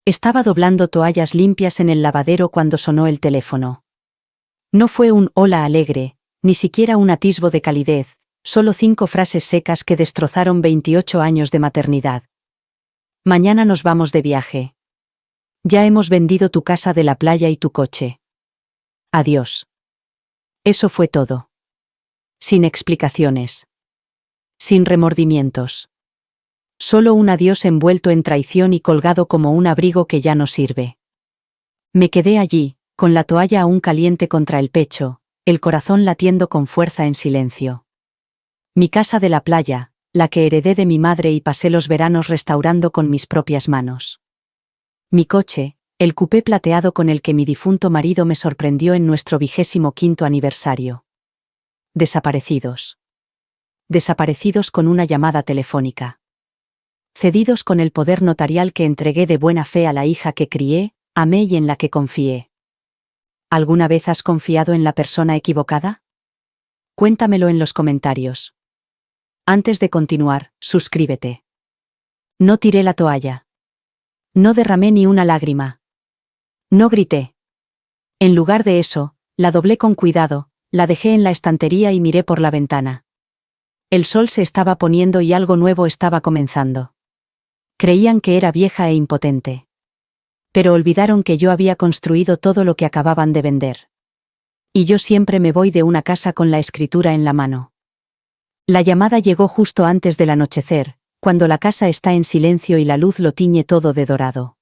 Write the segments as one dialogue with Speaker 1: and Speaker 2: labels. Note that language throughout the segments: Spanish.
Speaker 1: Estaba doblando toallas limpias en el lavadero cuando sonó el teléfono. No fue un hola alegre, ni siquiera un atisbo de calidez, solo 5 frases secas que destrozaron 28 años de maternidad. Mañana nos vamos de viaje. Ya hemos vendido tu casa de la playa y tu coche. Adiós. Eso fue todo. Sin explicaciones. Sin remordimientos. Solo un adiós envuelto en traición y colgado como un abrigo que ya no sirve. Me quedé allí, con la toalla aún caliente contra el pecho, el corazón latiendo con fuerza en silencio. Mi casa de la playa, la que heredé de mi madre y pasé los veranos restaurando con mis propias manos. Mi coche, el coupé plateado con el que mi difunto marido me sorprendió en nuestro 25º aniversario. Desaparecidos. Desaparecidos con una llamada telefónica. Cedidos con el poder notarial que entregué de buena fe a la hija que crié, amé y en la que confié. ¿Alguna vez has confiado en la persona equivocada? Cuéntamelo en los comentarios. Antes de continuar, suscríbete. No tiré la toalla. No derramé ni una lágrima. No grité. En lugar de eso, la doblé con cuidado, la dejé en la estantería y miré por la ventana. El sol se estaba poniendo y algo nuevo estaba comenzando. Creían que era vieja e impotente. Pero olvidaron que yo había construido todo lo que acababan de vender. Y yo siempre me voy de una casa con la escritura en la mano. La llamada llegó justo antes del anochecer, cuando la casa está en silencio y la luz lo tiñe todo de dorado.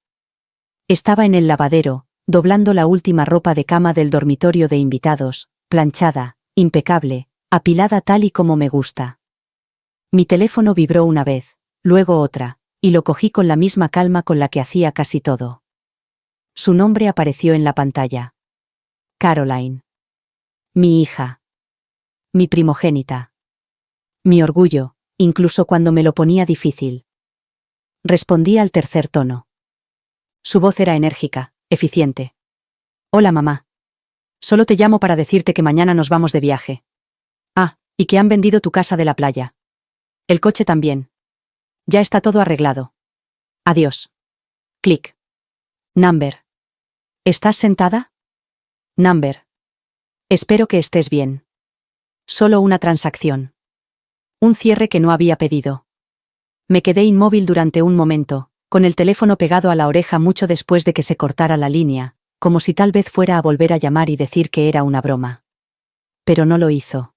Speaker 1: Estaba en el lavadero, doblando la última ropa de cama del dormitorio de invitados, planchada, impecable, apilada tal y como me gusta. Mi teléfono vibró una vez, luego otra, y lo cogí con la misma calma con la que hacía casi todo. Su nombre apareció en la pantalla. Caroline. Mi hija. Mi primogénita. Mi orgullo, incluso cuando me lo ponía difícil. Respondí al tercer tono. Su voz era enérgica, eficiente. Hola, mamá. Solo te llamo para decirte que mañana nos vamos de viaje. Ah, y que han vendido tu casa de la playa. El coche también. Ya está todo arreglado. Adiós. Clic. Number. ¿Estás sentada? Number. Espero que estés bien. Solo una transacción. Un cierre que no había pedido. Me quedé inmóvil durante un momento, con el teléfono pegado a la oreja mucho después de que se cortara la línea, como si tal vez fuera a volver a llamar y decir que era una broma. Pero no lo hizo.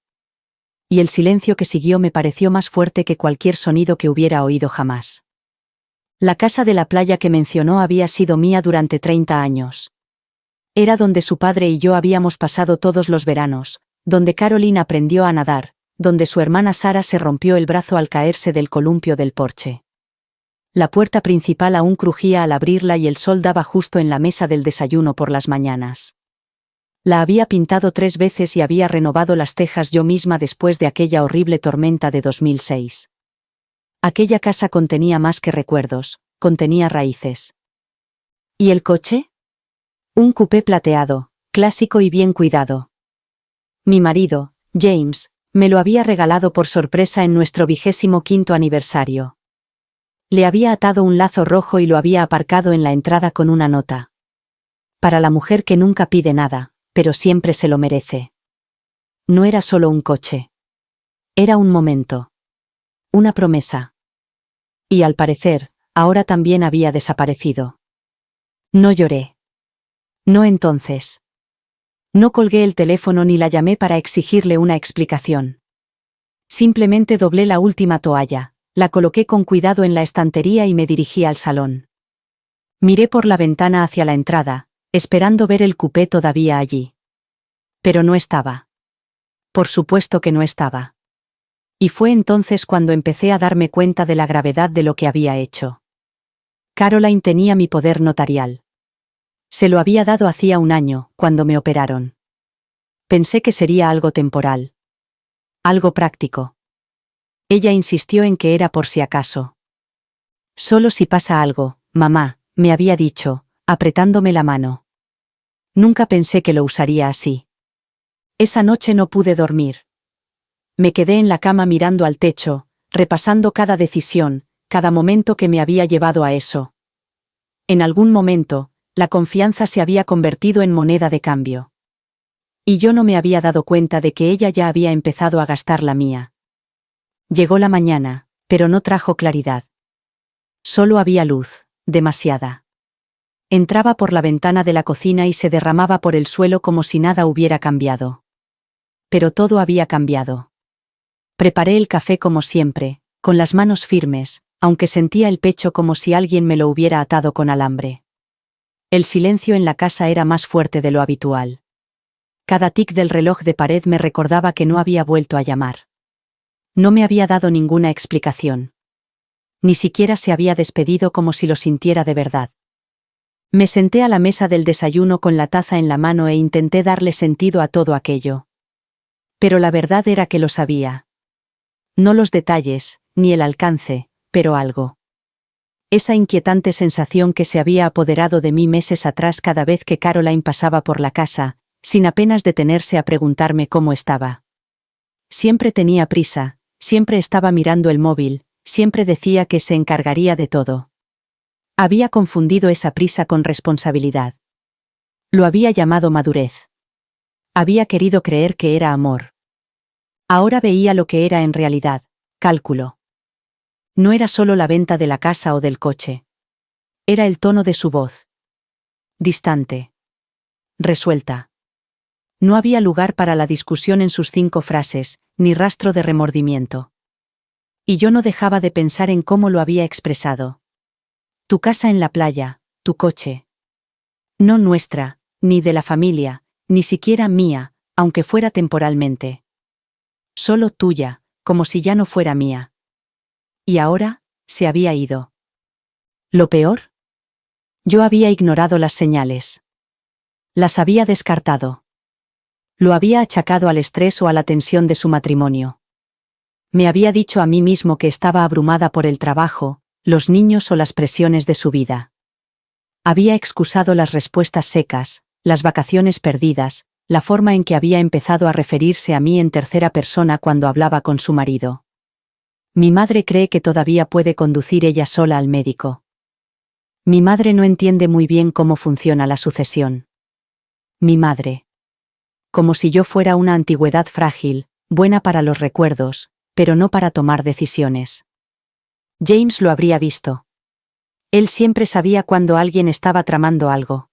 Speaker 1: Y el silencio que siguió me pareció más fuerte que cualquier sonido que hubiera oído jamás. La casa de la playa que mencionó había sido mía durante 30 años. Era donde su padre y yo habíamos pasado todos los veranos, donde Caroline aprendió a nadar, donde su hermana Sara se rompió el brazo al caerse del columpio del porche. La puerta principal aún crujía al abrirla y el sol daba justo en la mesa del desayuno por las mañanas. La había pintado 3 veces y había renovado las tejas yo misma después de aquella horrible tormenta de 2006. Aquella casa contenía más que recuerdos, contenía raíces. ¿Y el coche? Un coupé plateado, clásico y bien cuidado. Mi marido, James, me lo había regalado por sorpresa en nuestro 25º aniversario. Le había atado un lazo rojo y lo había aparcado en la entrada con una nota. Para la mujer que nunca pide nada, pero siempre se lo merece. No era solo un coche. Era un momento. Una promesa. Y al parecer, ahora también había desaparecido. No lloré. No entonces. No colgué el teléfono ni la llamé para exigirle una explicación. Simplemente doblé la última toalla, la coloqué con cuidado en la estantería y me dirigí al salón. Miré por la ventana hacia la entrada, esperando ver el coupé todavía allí. Pero no estaba. Por supuesto que no estaba. Y fue entonces cuando empecé a darme cuenta de la gravedad de lo que había hecho. Caroline tenía mi poder notarial. Se lo había dado hacía un año, cuando me operaron. Pensé que sería algo temporal. Algo práctico. Ella insistió en que era por si acaso. Solo si pasa algo, mamá, me había dicho, apretándome la mano. Nunca pensé que lo usaría así. Esa noche no pude dormir. Me quedé en la cama mirando al techo, repasando cada decisión, cada momento que me había llevado a eso. En algún momento, la confianza se había convertido en moneda de cambio. Y yo no me había dado cuenta de que ella ya había empezado a gastar la mía. Llegó la mañana, pero no trajo claridad. Solo había luz, demasiada. Entraba por la ventana de la cocina y se derramaba por el suelo como si nada hubiera cambiado. Pero todo había cambiado. Preparé el café como siempre, con las manos firmes, aunque sentía el pecho como si alguien me lo hubiera atado con alambre. El silencio en la casa era más fuerte de lo habitual. Cada tic del reloj de pared me recordaba que no había vuelto a llamar. No me había dado ninguna explicación. Ni siquiera se había despedido como si lo sintiera de verdad. Me senté a la mesa del desayuno con la taza en la mano e intenté darle sentido a todo aquello. Pero la verdad era que lo sabía. No los detalles, ni el alcance, pero algo. Esa inquietante sensación que se había apoderado de mí meses atrás cada vez que Caroline pasaba por la casa, sin apenas detenerse a preguntarme cómo estaba. Siempre tenía prisa, siempre estaba mirando el móvil, siempre decía que se encargaría de todo. Había confundido esa prisa con responsabilidad. Lo había llamado madurez. Había querido creer que era amor. Ahora veía lo que era en realidad: cálculo. No era solo la venta de la casa o del coche. Era el tono de su voz. Distante. Resuelta. No había lugar para la discusión en sus 5 frases, ni rastro de remordimiento. Y yo no dejaba de pensar en cómo lo había expresado. Tu casa en la playa, tu coche. No nuestra, ni de la familia, ni siquiera mía, aunque fuera temporalmente. Solo tuya, como si ya no fuera mía. Y ahora, se había ido. ¿Lo peor? Yo había ignorado las señales. Las había descartado. Lo había achacado al estrés o a la tensión de su matrimonio. Me había dicho a mí mismo que estaba abrumada por el trabajo, los niños o las presiones de su vida. Había excusado las respuestas secas, las vacaciones perdidas, la forma en que había empezado a referirse a mí en tercera persona cuando hablaba con su marido. Mi madre cree que todavía puede conducir ella sola al médico. Mi madre no entiende muy bien cómo funciona la sucesión. Mi madre. Como si yo fuera una antigüedad frágil, buena para los recuerdos, pero no para tomar decisiones. James lo habría visto. Él siempre sabía cuando alguien estaba tramando algo.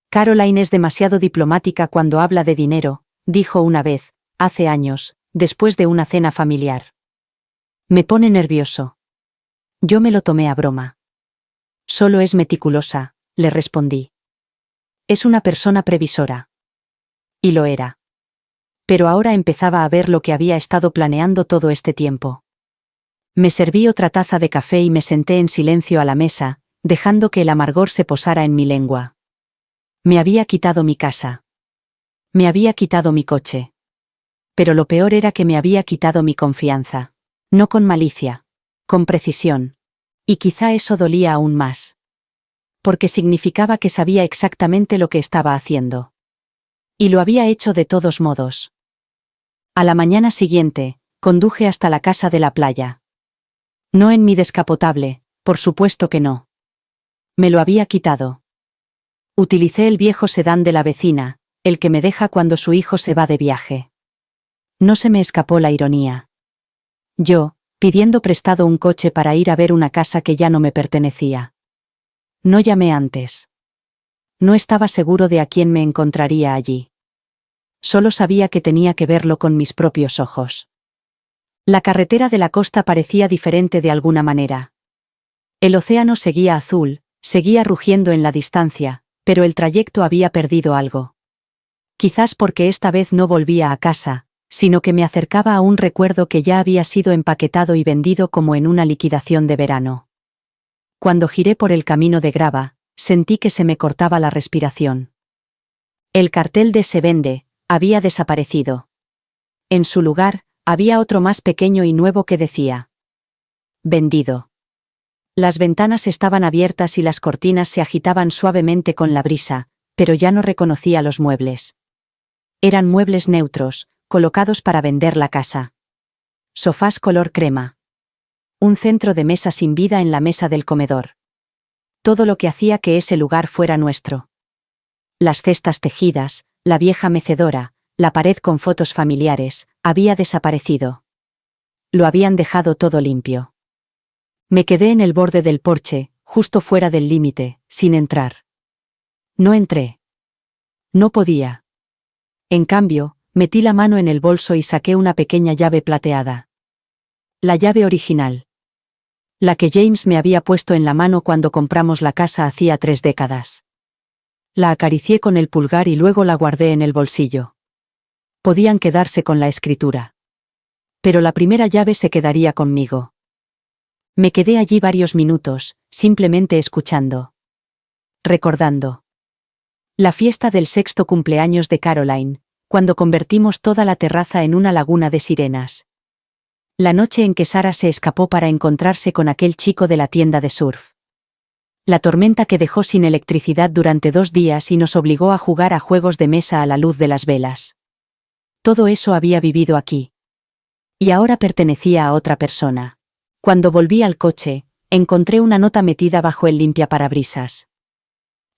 Speaker 1: Caroline es demasiado diplomática cuando habla de dinero, dijo una vez, hace años, después de una cena familiar. Me pone nervioso. Yo me lo tomé a broma. Solo es meticulosa, le respondí. Es una persona previsora. Y lo era. Pero ahora empezaba a ver lo que había estado planeando todo este tiempo. Me serví otra taza de café y me senté en silencio a la mesa, dejando que el amargor se posara en mi lengua. Me había quitado mi casa. Me había quitado mi coche. Pero lo peor era que me había quitado mi confianza. No con malicia. Con precisión. Y quizá eso dolía aún más. Porque significaba que sabía exactamente lo que estaba haciendo. Y lo había hecho de todos modos. A la mañana siguiente, conduje hasta la casa de la playa. No en mi descapotable, por supuesto que no. Me lo había quitado. Utilicé el viejo sedán de la vecina, el que me deja cuando su hijo se va de viaje. No se me escapó la ironía. Yo, pidiendo prestado un coche para ir a ver una casa que ya no me pertenecía. No llamé antes. No estaba seguro de a quién me encontraría allí. Solo sabía que tenía que verlo con mis propios ojos. La carretera de la costa parecía diferente de alguna manera. El océano seguía azul, seguía rugiendo en la distancia, pero el trayecto había perdido algo. Quizás porque esta vez no volvía a casa, sino que me acercaba a un recuerdo que ya había sido empaquetado y vendido como en una liquidación de verano. Cuando giré por el camino de grava, sentí que se me cortaba la respiración. El cartel de "Se vende" había desaparecido. En su lugar, había otro más pequeño y nuevo que decía: vendido. Las ventanas estaban abiertas y las cortinas se agitaban suavemente con la brisa, pero ya no reconocía los muebles. Eran muebles neutros, colocados para vender la casa. Sofás color crema. Un centro de mesa sin vida en la mesa del comedor. todo lo que hacía que ese lugar fuera nuestro. Las cestas tejidas, la vieja mecedora, la pared con fotos familiares, había desaparecido. Lo habían dejado todo limpio. Me quedé en el borde del porche, justo fuera del límite, sin entrar. No entré. No podía. En cambio, metí la mano en el bolso y saqué una pequeña llave plateada. La llave original. La que James me había puesto en la mano cuando compramos la casa hacía 3 décadas. La acaricié con el pulgar y luego la guardé en el bolsillo. Podían quedarse con la escritura. Pero la primera llave se quedaría conmigo. Me quedé allí varios minutos, simplemente escuchando. Recordando. La fiesta del 6º cumpleaños de Caroline, cuando convertimos toda la terraza en una laguna de sirenas. La noche en que Sara se escapó para encontrarse con aquel chico de la tienda de surf. La tormenta que dejó sin electricidad durante 2 días y nos obligó a jugar a juegos de mesa a la luz de las velas. Todo eso había vivido aquí. Y ahora pertenecía a otra persona. Cuando volví al coche, encontré una nota metida bajo el limpiaparabrisas.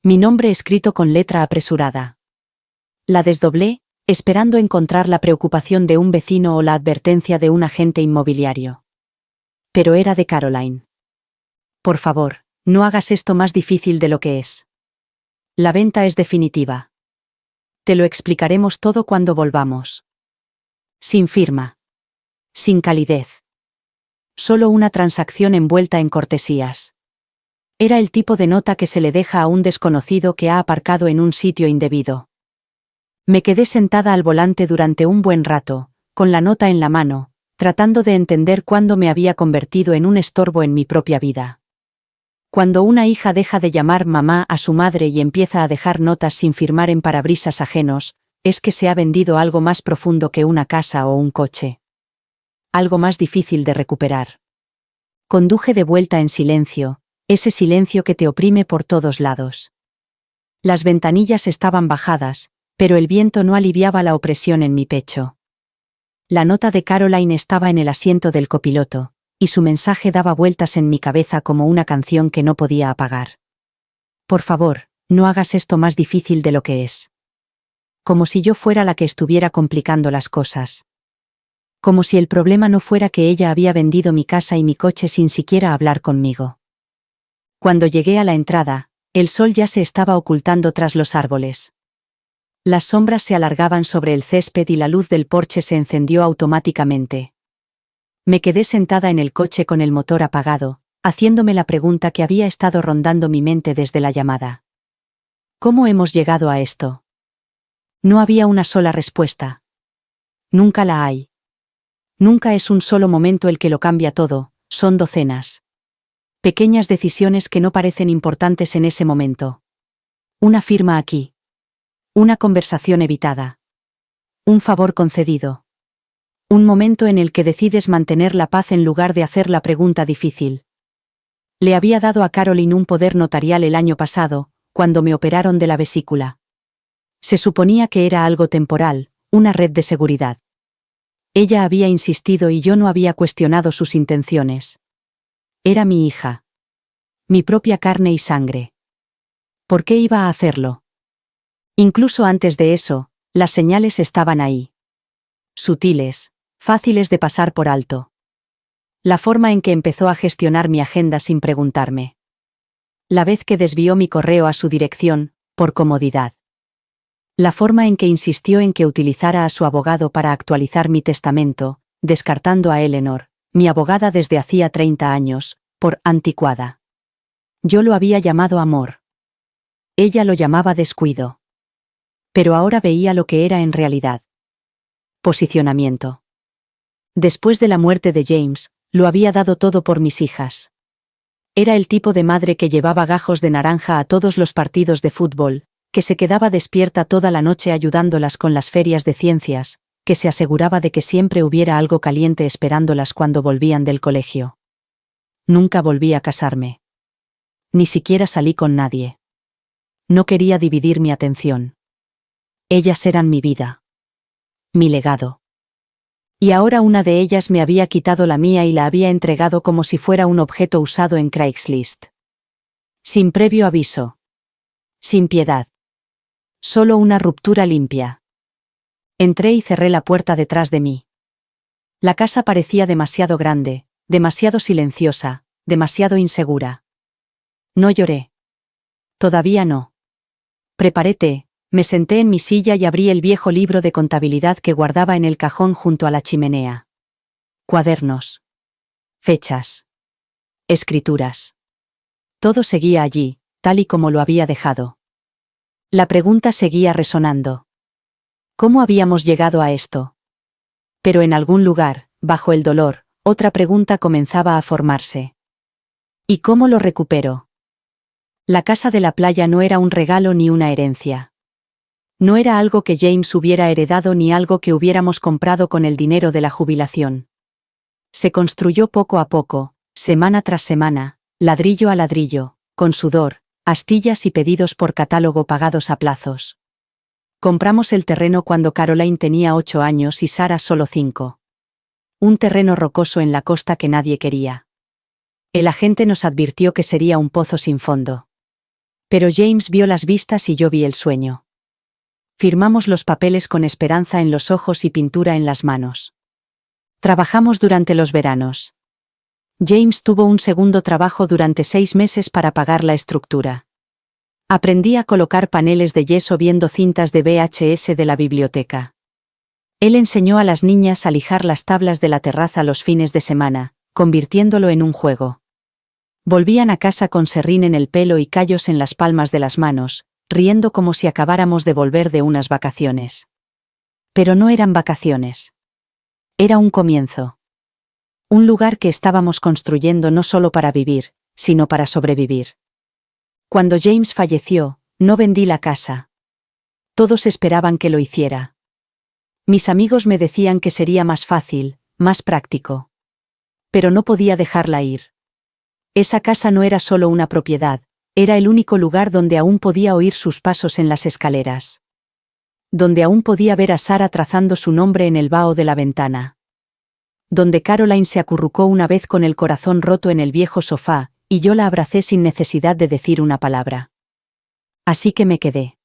Speaker 1: Mi nombre escrito con letra apresurada. La desdoblé, esperando encontrar la preocupación de un vecino o la advertencia de un agente inmobiliario. Pero era de Caroline. Por favor, no hagas esto más difícil de lo que es. La venta es definitiva. Te lo explicaremos todo cuando volvamos. Sin firma. Sin calidez. Solo una transacción envuelta en cortesías. Era el tipo de nota que se le deja a un desconocido que ha aparcado en un sitio indebido. Me quedé sentada al volante durante un buen rato, con la nota en la mano, tratando de entender cuándo me había convertido en un estorbo en mi propia vida. Cuando una hija deja de llamar mamá a su madre y empieza a dejar notas sin firmar en parabrisas ajenos, es que se ha vendido algo más profundo que una casa o un coche. Algo más difícil de recuperar. Conduje de vuelta en silencio, ese silencio que te oprime por todos lados. Las ventanillas estaban bajadas, pero el viento no aliviaba la opresión en mi pecho. La nota de Caroline estaba en el asiento del copiloto, y su mensaje daba vueltas en mi cabeza como una canción que no podía apagar. Por favor, no hagas esto más difícil de lo que es. Como si yo fuera la que estuviera complicando las cosas. Como si el problema no fuera que ella había vendido mi casa y mi coche sin siquiera hablar conmigo. Cuando llegué a la entrada, el sol ya se estaba ocultando tras los árboles. Las sombras se alargaban sobre el césped y la luz del porche se encendió automáticamente. Me quedé sentada en el coche con el motor apagado, haciéndome la pregunta que había estado rondando mi mente desde la llamada. ¿Cómo hemos llegado a esto? No había una sola respuesta. Nunca la hay. Nunca es un solo momento el que lo cambia todo, son docenas. Pequeñas decisiones que no parecen importantes en ese momento. Una firma aquí. Una conversación evitada. Un favor concedido. Un momento en el que decides mantener la paz en lugar de hacer la pregunta difícil. Le había dado a Caroline un poder notarial el año pasado, cuando me operaron de la vesícula. Se suponía que era algo temporal, una red de seguridad. Ella había insistido y yo no había cuestionado sus intenciones. Era mi hija. Mi propia carne y sangre. ¿Por qué iba a hacerlo? Incluso antes de eso, las señales estaban ahí. Sutiles, fáciles de pasar por alto. La forma en que empezó a gestionar mi agenda sin preguntarme. La vez que desvió mi correo a su dirección, por comodidad. La forma en que insistió en que utilizara a su abogado para actualizar mi testamento, descartando a Eleanor, mi abogada desde hacía 30 años, por anticuada. Yo lo había llamado amor. Ella lo llamaba descuido. Pero ahora veía lo que era en realidad. Posicionamiento. Después de la muerte de James, lo había dado todo por mis hijas. Era el tipo de madre que llevaba gajos de naranja a todos los partidos de fútbol, que se quedaba despierta toda la noche ayudándolas con las ferias de ciencias, que se aseguraba de que siempre hubiera algo caliente esperándolas cuando volvían del colegio. Nunca volví a casarme. Ni siquiera salí con nadie. No quería dividir mi atención. Ellas eran mi vida. Mi legado. Y ahora una de ellas me había quitado la mía y la había entregado como si fuera un objeto usado en Craigslist. Sin previo aviso. Sin piedad. Solo una ruptura limpia. Entré y cerré la puerta detrás de mí. La casa parecía demasiado grande, demasiado silenciosa, demasiado insegura. No lloré. Todavía no. Preparé té, me senté en mi silla y abrí el viejo libro de contabilidad que guardaba en el cajón junto a la chimenea. Cuadernos. Fechas. Escrituras. Todo seguía allí, tal y como lo había dejado. La pregunta seguía resonando. ¿Cómo habíamos llegado a esto? Pero en algún lugar, bajo el dolor, otra pregunta comenzaba a formarse. ¿Y cómo lo recupero? La casa de la playa no era un regalo ni una herencia. No era algo que James hubiera heredado ni algo que hubiéramos comprado con el dinero de la jubilación. Se construyó poco a poco, semana tras semana, ladrillo a ladrillo, con sudor, astillas y pedidos por catálogo pagados a plazos. Compramos el terreno cuando Caroline tenía 8 años y Sarah solo 5. Un terreno rocoso en la costa que nadie quería. El agente nos advirtió que sería un pozo sin fondo. Pero James vio las vistas y yo vi el sueño. Firmamos los papeles con esperanza en los ojos y pintura en las manos. Trabajamos durante los veranos. James tuvo un segundo trabajo durante 6 meses para pagar la estructura. Aprendí a colocar paneles de yeso viendo cintas de VHS de la biblioteca. Él enseñó a las niñas a lijar las tablas de la terraza los fines de semana, convirtiéndolo en un juego. Volvían a casa con serrín en el pelo y callos en las palmas de las manos, riendo como si acabáramos de volver de unas vacaciones. Pero no eran vacaciones. Era un comienzo. Un lugar que estábamos construyendo no solo para vivir, sino para sobrevivir. Cuando James falleció, no vendí la casa. Todos esperaban que lo hiciera. Mis amigos me decían que sería más fácil, más práctico. Pero no podía dejarla ir. Esa casa no era solo una propiedad, era el único lugar donde aún podía oír sus pasos en las escaleras. Donde aún podía ver a Sarah trazando su nombre en el vaho de la ventana. Donde Caroline se acurrucó una vez con el corazón roto en el viejo sofá, y yo la abracé sin necesidad de decir una palabra. Así que me quedé.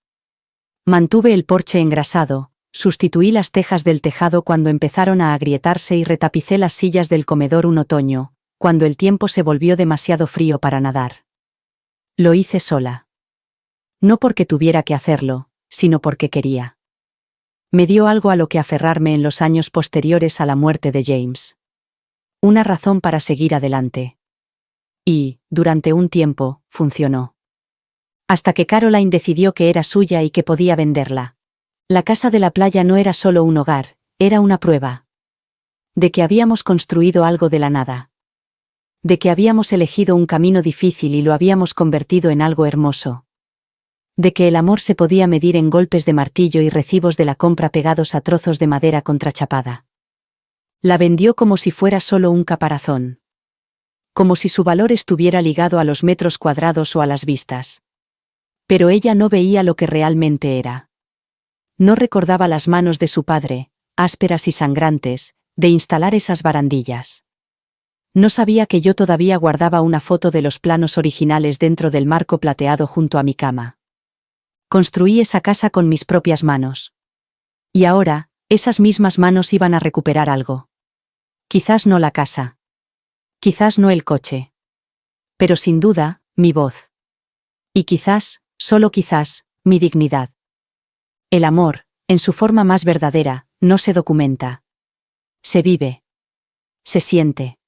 Speaker 1: Mantuve el porche engrasado, sustituí las tejas del tejado cuando empezaron a agrietarse y retapicé las sillas del comedor un otoño, cuando el tiempo se volvió demasiado frío para nadar. Lo hice sola. No porque tuviera que hacerlo, sino porque quería. Me dio algo a lo que aferrarme en los años posteriores a la muerte de James. Una razón para seguir adelante. Y, durante un tiempo, funcionó. Hasta que Caroline decidió que era suya y que podía venderla. La casa de la playa no era solo un hogar, era una prueba. De que habíamos construido algo de la nada. De que habíamos elegido un camino difícil y lo habíamos convertido en algo hermoso. De que el amor se podía medir en golpes de martillo y recibos de la compra pegados a trozos de madera contrachapada. La vendió como si fuera solo un caparazón. Como si su valor estuviera ligado a los metros cuadrados o a las vistas. Pero ella no veía lo que realmente era. No recordaba las manos de su padre, ásperas y sangrantes, de instalar esas barandillas. No sabía que yo todavía guardaba una foto de los planos originales dentro del marco plateado junto a mi cama. Construí esa casa con mis propias manos. Y ahora, esas mismas manos iban a recuperar algo. Quizás no la casa. Quizás no el coche. Pero sin duda, mi voz. Y quizás, solo quizás, mi dignidad. El amor, en su forma más verdadera, no se documenta. Se vive. Se siente.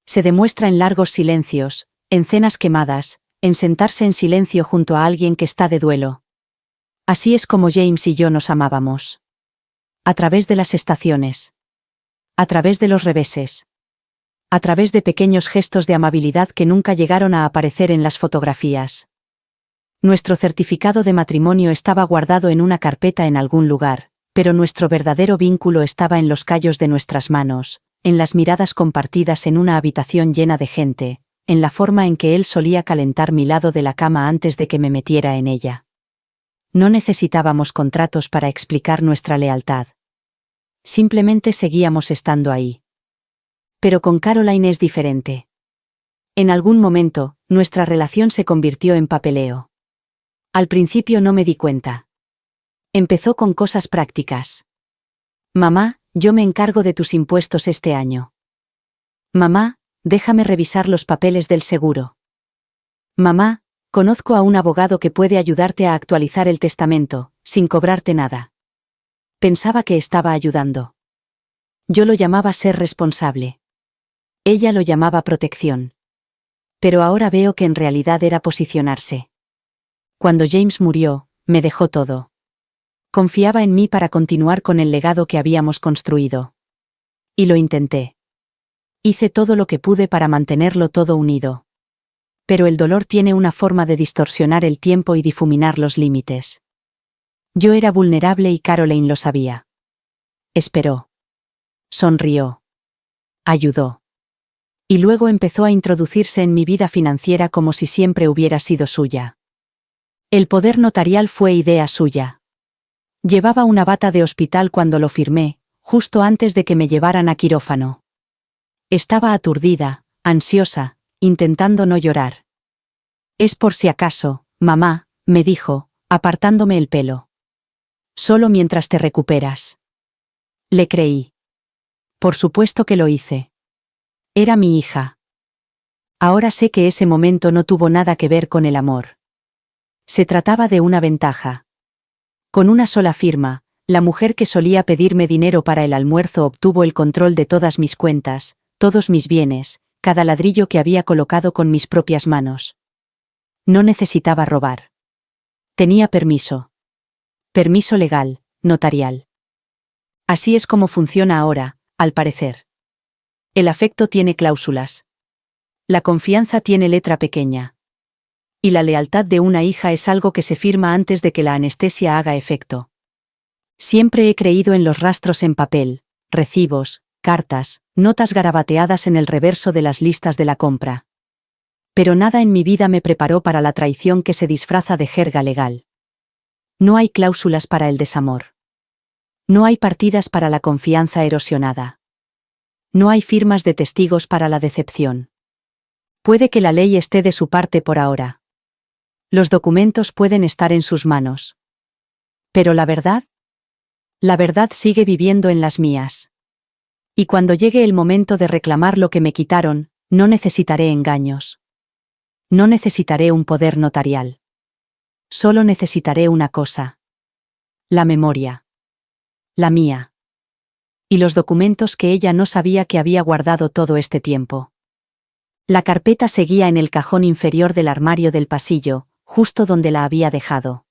Speaker 1: Se demuestra en largos silencios, en cenas quemadas, en sentarse en silencio junto a alguien que está de duelo. Así es como James y yo nos amábamos. A través de las estaciones. A través de los reveses. A través de pequeños gestos de amabilidad que nunca llegaron a aparecer en las fotografías. Nuestro certificado de matrimonio estaba guardado en una carpeta en algún lugar, pero nuestro verdadero vínculo estaba en los callos de nuestras manos, en las miradas compartidas en una habitación llena de gente, en la forma en que él solía calentar mi lado de la cama antes de que me metiera en ella. No necesitábamos contratos para explicar nuestra lealtad. Simplemente seguíamos estando ahí. Pero con Caroline es diferente. En algún momento, nuestra relación se convirtió en papeleo. Al principio no me di cuenta. Empezó con cosas prácticas. Mamá, yo me encargo de tus impuestos este año. Mamá, déjame revisar los papeles del seguro. Mamá, conozco a un abogado que puede ayudarte a actualizar el testamento, sin cobrarte nada. Pensaba que estaba ayudando. Yo lo llamaba ser responsable. Ella lo llamaba protección. Pero ahora veo que en realidad era posicionarse. Cuando James murió, me dejó todo. Confiaba en mí para continuar con el legado que habíamos construido. Y lo intenté. Hice todo lo que pude para mantenerlo todo unido. Pero el dolor tiene una forma de distorsionar el tiempo y difuminar los límites. Yo era vulnerable y Caroline lo sabía. Esperó. Sonrió. Ayudó. Y luego empezó a introducirse en mi vida financiera como si siempre hubiera sido suya. El poder notarial fue idea suya. Llevaba una bata de hospital cuando lo firmé, justo antes de que me llevaran a quirófano. Estaba aturdida, ansiosa, intentando no llorar. Es por si acaso, mamá, me dijo, apartándome el pelo. Solo mientras te recuperas. Le creí. Por supuesto que lo hice. Era mi hija. Ahora sé que ese momento no tuvo nada que ver con el amor. Se trataba de una ventaja. Con una sola firma, la mujer que solía pedirme dinero para el almuerzo obtuvo el control de todas mis cuentas, todos mis bienes, cada ladrillo que había colocado con mis propias manos. No necesitaba robar. Tenía permiso. Permiso legal, notarial. Así es como funciona ahora, al parecer. El afecto tiene cláusulas. La confianza tiene letra pequeña. Y la lealtad de una hija es algo que se firma antes de que la anestesia haga efecto. Siempre he creído en los rastros en papel, recibos, cartas, notas garabateadas en el reverso de las listas de la compra. Pero nada en mi vida me preparó para la traición que se disfraza de jerga legal. No hay cláusulas para el desamor. No hay partidas para la confianza erosionada. No hay firmas de testigos para la decepción. Puede que la ley esté de su parte por ahora. Los documentos pueden estar en sus manos. ¿Pero la verdad? La verdad sigue viviendo en las mías. Y cuando llegue el momento de reclamar lo que me quitaron, no necesitaré engaños. No necesitaré un poder notarial. Solo necesitaré una cosa. La memoria. La mía. Y los documentos que ella no sabía que había guardado todo este tiempo. La carpeta seguía en el cajón inferior del armario del pasillo, justo donde la había dejado.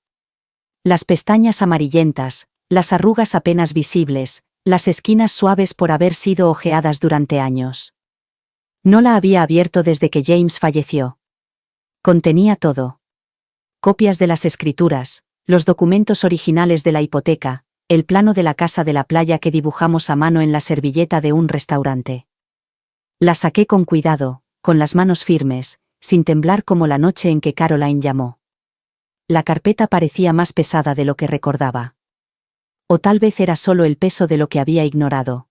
Speaker 1: Las pestañas amarillentas, las arrugas apenas visibles, las esquinas suaves por haber sido ojeadas durante años. No la había abierto desde que James falleció. Contenía todo. Copias de las escrituras, los documentos originales de la hipoteca, el plano de la casa de la playa que dibujamos a mano en la servilleta de un restaurante. La saqué con cuidado, con las manos firmes, sin temblar como la noche en que Caroline llamó. La carpeta parecía más pesada de lo que recordaba. O tal vez era solo el peso de lo que había ignorado.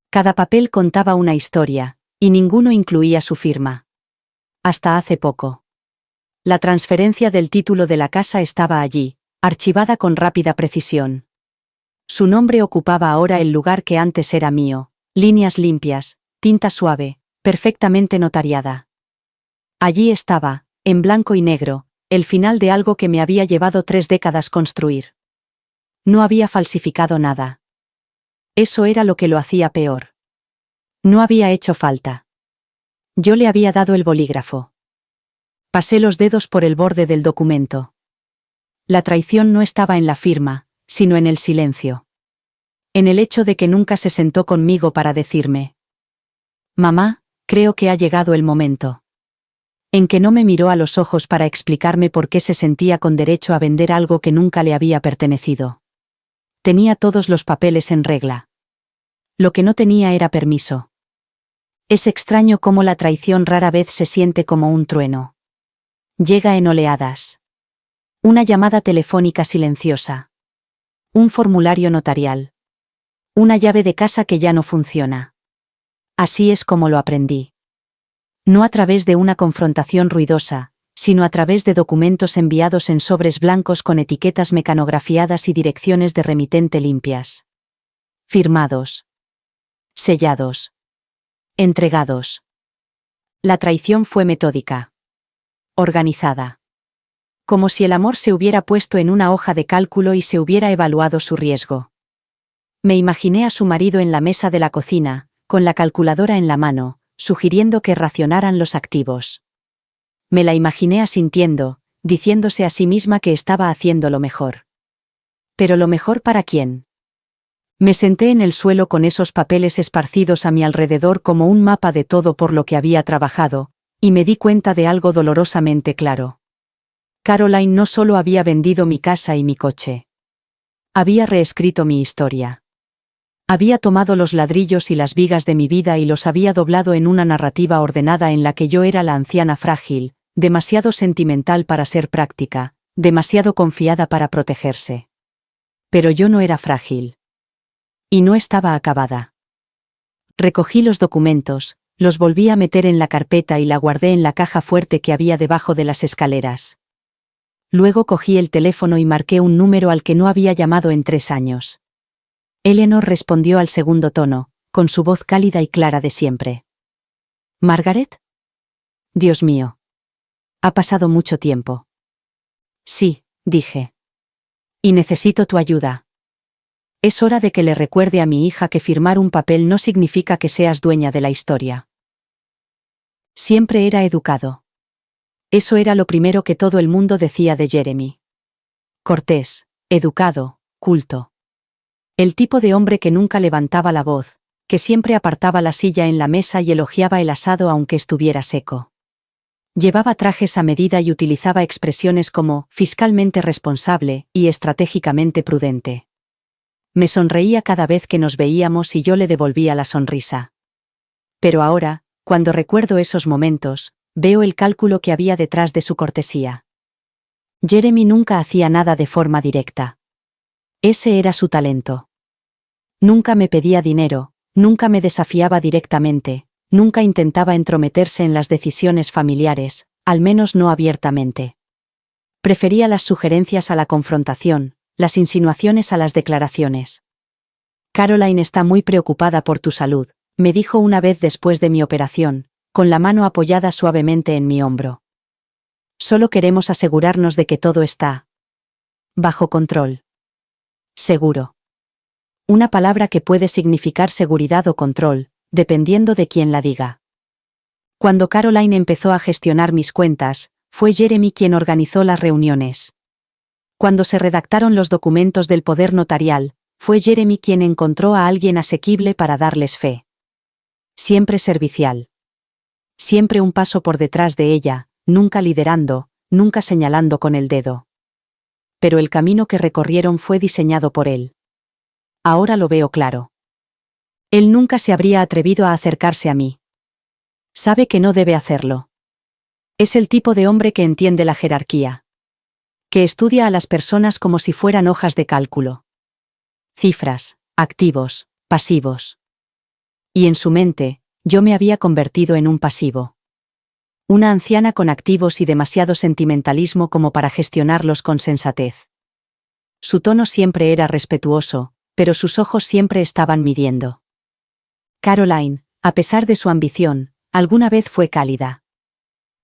Speaker 1: Cada papel contaba una historia, y ninguno incluía su firma. Hasta hace poco. La transferencia del título de la casa estaba allí, archivada con rápida precisión. Su nombre ocupaba ahora el lugar que antes era mío, líneas limpias, tinta suave, perfectamente notariada. Allí estaba, en blanco y negro, el final de algo que me había llevado 3 décadas construir. No había falsificado nada. Eso era lo que lo hacía peor. No había hecho falta. Yo le había dado el bolígrafo. Pasé los dedos por el borde del documento. La traición no estaba en la firma, sino en el silencio. En el hecho de que nunca se sentó conmigo para decirme: «Mamá, creo que ha llegado el momento». En que no me miró a los ojos para explicarme por qué se sentía con derecho a vender algo que nunca le había pertenecido. Tenía todos los papeles en regla. Lo que no tenía era permiso. Es extraño cómo la traición rara vez se siente como un trueno. Llega en oleadas. Una llamada telefónica silenciosa. Un formulario notarial. Una llave de casa que ya no funciona. Así es como lo aprendí. No a través de una confrontación ruidosa, sino a través de documentos enviados en sobres blancos con etiquetas mecanografiadas y direcciones de remitente limpias. Firmados. Sellados. Entregados. La traición fue metódica. Organizada. Como si el amor se hubiera puesto en una hoja de cálculo y se hubiera evaluado su riesgo. Me imaginé a su marido en la mesa de la cocina, con la calculadora en la mano, sugiriendo que racionaran los activos. Me la imaginé asintiendo, diciéndose a sí misma que estaba haciendo lo mejor. ¿Pero lo mejor para quién? Me senté en el suelo con esos papeles esparcidos a mi alrededor como un mapa de todo por lo que había trabajado, y me di cuenta de algo dolorosamente claro. Caroline no solo había vendido mi casa y mi coche. Había reescrito mi historia. Había tomado los ladrillos y las vigas de mi vida y los había doblado en una narrativa ordenada en la que yo era la anciana frágil, demasiado sentimental para ser práctica, demasiado confiada para protegerse. Pero yo no era frágil. Y no estaba acabada. Recogí los documentos, los volví a meter en la carpeta y la guardé en la caja fuerte que había debajo de las escaleras. Luego cogí el teléfono y marqué un número al que no había llamado en 3 años. Eleanor respondió al segundo tono, con su voz cálida y clara de siempre. ¿Margaret? Dios mío. Ha pasado mucho tiempo. Sí, dije. Y necesito tu ayuda. Es hora de que le recuerde a mi hija que firmar un papel no significa que seas dueña de la historia. Siempre era educado. Eso era lo primero que todo el mundo decía de Jeremy. Cortés, educado, culto. El tipo de hombre que nunca levantaba la voz, que siempre apartaba la silla en la mesa y elogiaba el asado aunque estuviera seco. Llevaba trajes a medida y utilizaba expresiones como fiscalmente responsable y estratégicamente prudente. Me sonreía cada vez que nos veíamos y yo le devolvía la sonrisa. Pero ahora, cuando recuerdo esos momentos, veo el cálculo que había detrás de su cortesía. Jeremy nunca hacía nada de forma directa. Ese era su talento. Nunca me pedía dinero, nunca me desafiaba directamente, nunca intentaba entrometerse en las decisiones familiares, al menos no abiertamente. Prefería las sugerencias a la confrontación, las insinuaciones a las declaraciones. Caroline está muy preocupada por tu salud, me dijo una vez después de mi operación, con la mano apoyada suavemente en mi hombro. Solo queremos asegurarnos de que todo está bajo control. Seguro. Una palabra que puede significar seguridad o control, dependiendo de quién la diga. Cuando Caroline empezó a gestionar mis cuentas, fue Jeremy quien organizó las reuniones. Cuando se redactaron los documentos del poder notarial, fue Jeremy quien encontró a alguien asequible para darles fe. Siempre servicial. Siempre un paso por detrás de ella, nunca liderando, nunca señalando con el dedo. Pero el camino que recorrieron fue diseñado por él. Ahora lo veo claro. Él nunca se habría atrevido a acercarse a mí. Sabe que no debe hacerlo. Es el tipo de hombre que entiende la jerarquía. Que estudia a las personas como si fueran hojas de cálculo. Cifras, activos, pasivos. Y en su mente, yo me había convertido en un pasivo. Una anciana con activos y demasiado sentimentalismo como para gestionarlos con sensatez. Su tono siempre era respetuoso, pero sus ojos siempre estaban midiendo. Caroline, a pesar de su ambición, alguna vez fue cálida.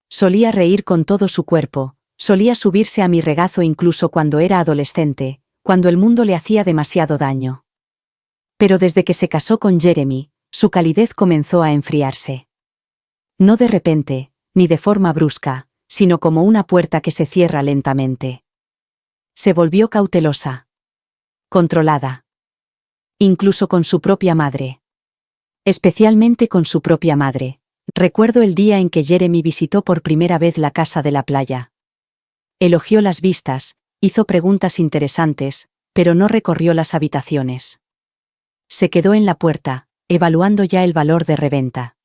Speaker 1: Solía reír con todo su cuerpo, solía subirse a mi regazo incluso cuando era adolescente, cuando el mundo le hacía demasiado daño. Pero desde que se casó con Jeremy, su calidez comenzó a enfriarse. No de repente, ni de forma brusca, sino como una puerta que se cierra lentamente. Se volvió cautelosa. Controlada. Incluso con su propia madre. Especialmente con su propia madre. Recuerdo el día en que Jeremy visitó por primera vez la casa de la playa. Elogió las vistas, hizo preguntas interesantes, pero no recorrió las habitaciones. Se quedó en la puerta, evaluando ya el valor de reventa.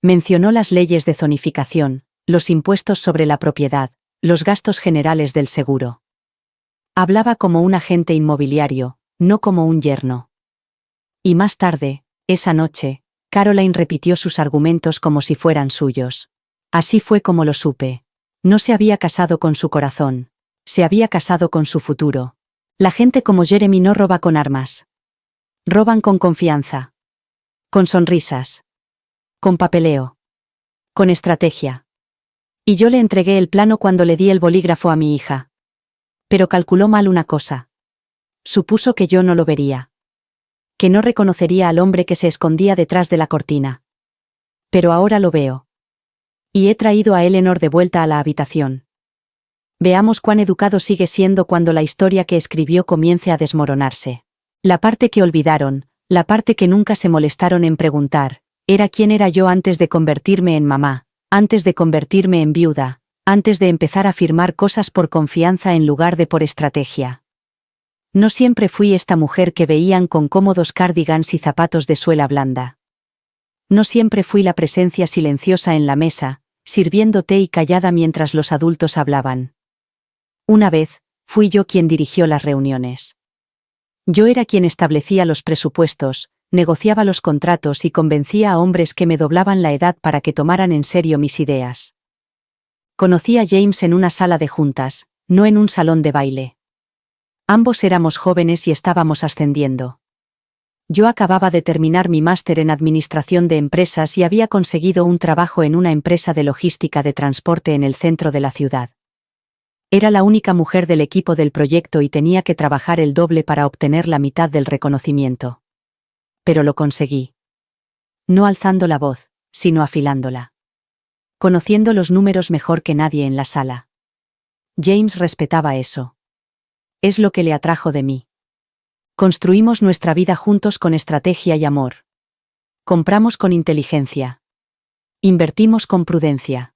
Speaker 1: Mencionó las leyes de zonificación, los impuestos sobre la propiedad, los gastos generales del seguro. Hablaba como un agente inmobiliario, no como un yerno. Y más tarde, esa noche, Caroline repitió sus argumentos como si fueran suyos. Así fue como lo supe. No se había casado con su corazón. Se había casado con su futuro. La gente como Jeremy no roba con armas. Roban con confianza. Con sonrisas. Con papeleo. Con estrategia. Y yo le entregué el plano cuando le di el bolígrafo a mi hija. Pero calculó mal una cosa. Supuso que yo no lo vería. Que no reconocería al hombre que se escondía detrás de la cortina. Pero ahora lo veo. Y he traído a Eleanor de vuelta a la habitación. Veamos cuán educado sigue siendo cuando la historia que escribió comience a desmoronarse. La parte que olvidaron, la parte que nunca se molestaron en preguntar, era quién era yo antes de convertirme en mamá, antes de convertirme en viuda, antes de empezar a firmar cosas por confianza en lugar de por estrategia. No siempre fui esta mujer que veían con cómodos cardigans y zapatos de suela blanda. No siempre fui la presencia silenciosa en la mesa, sirviendo té y callada mientras los adultos hablaban. Una vez, fui yo quien dirigió las reuniones. Yo era quien establecía los presupuestos, negociaba los contratos y convencía a hombres que me doblaban la edad para que tomaran en serio mis ideas. Conocí a James en una sala de juntas, no en un salón de baile. Ambos éramos jóvenes y estábamos ascendiendo. Yo acababa de terminar mi máster en Administración de Empresas y había conseguido un trabajo en una empresa de logística de transporte en el centro de la ciudad. Era la única mujer del equipo del proyecto y tenía que trabajar el doble para obtener la mitad del reconocimiento. Pero lo conseguí. No alzando la voz, sino afilándola. Conociendo los números mejor que nadie en la sala. James respetaba eso. Es lo que le atrajo de mí. Construimos nuestra vida juntos con estrategia y amor. Compramos con inteligencia. Invertimos con prudencia.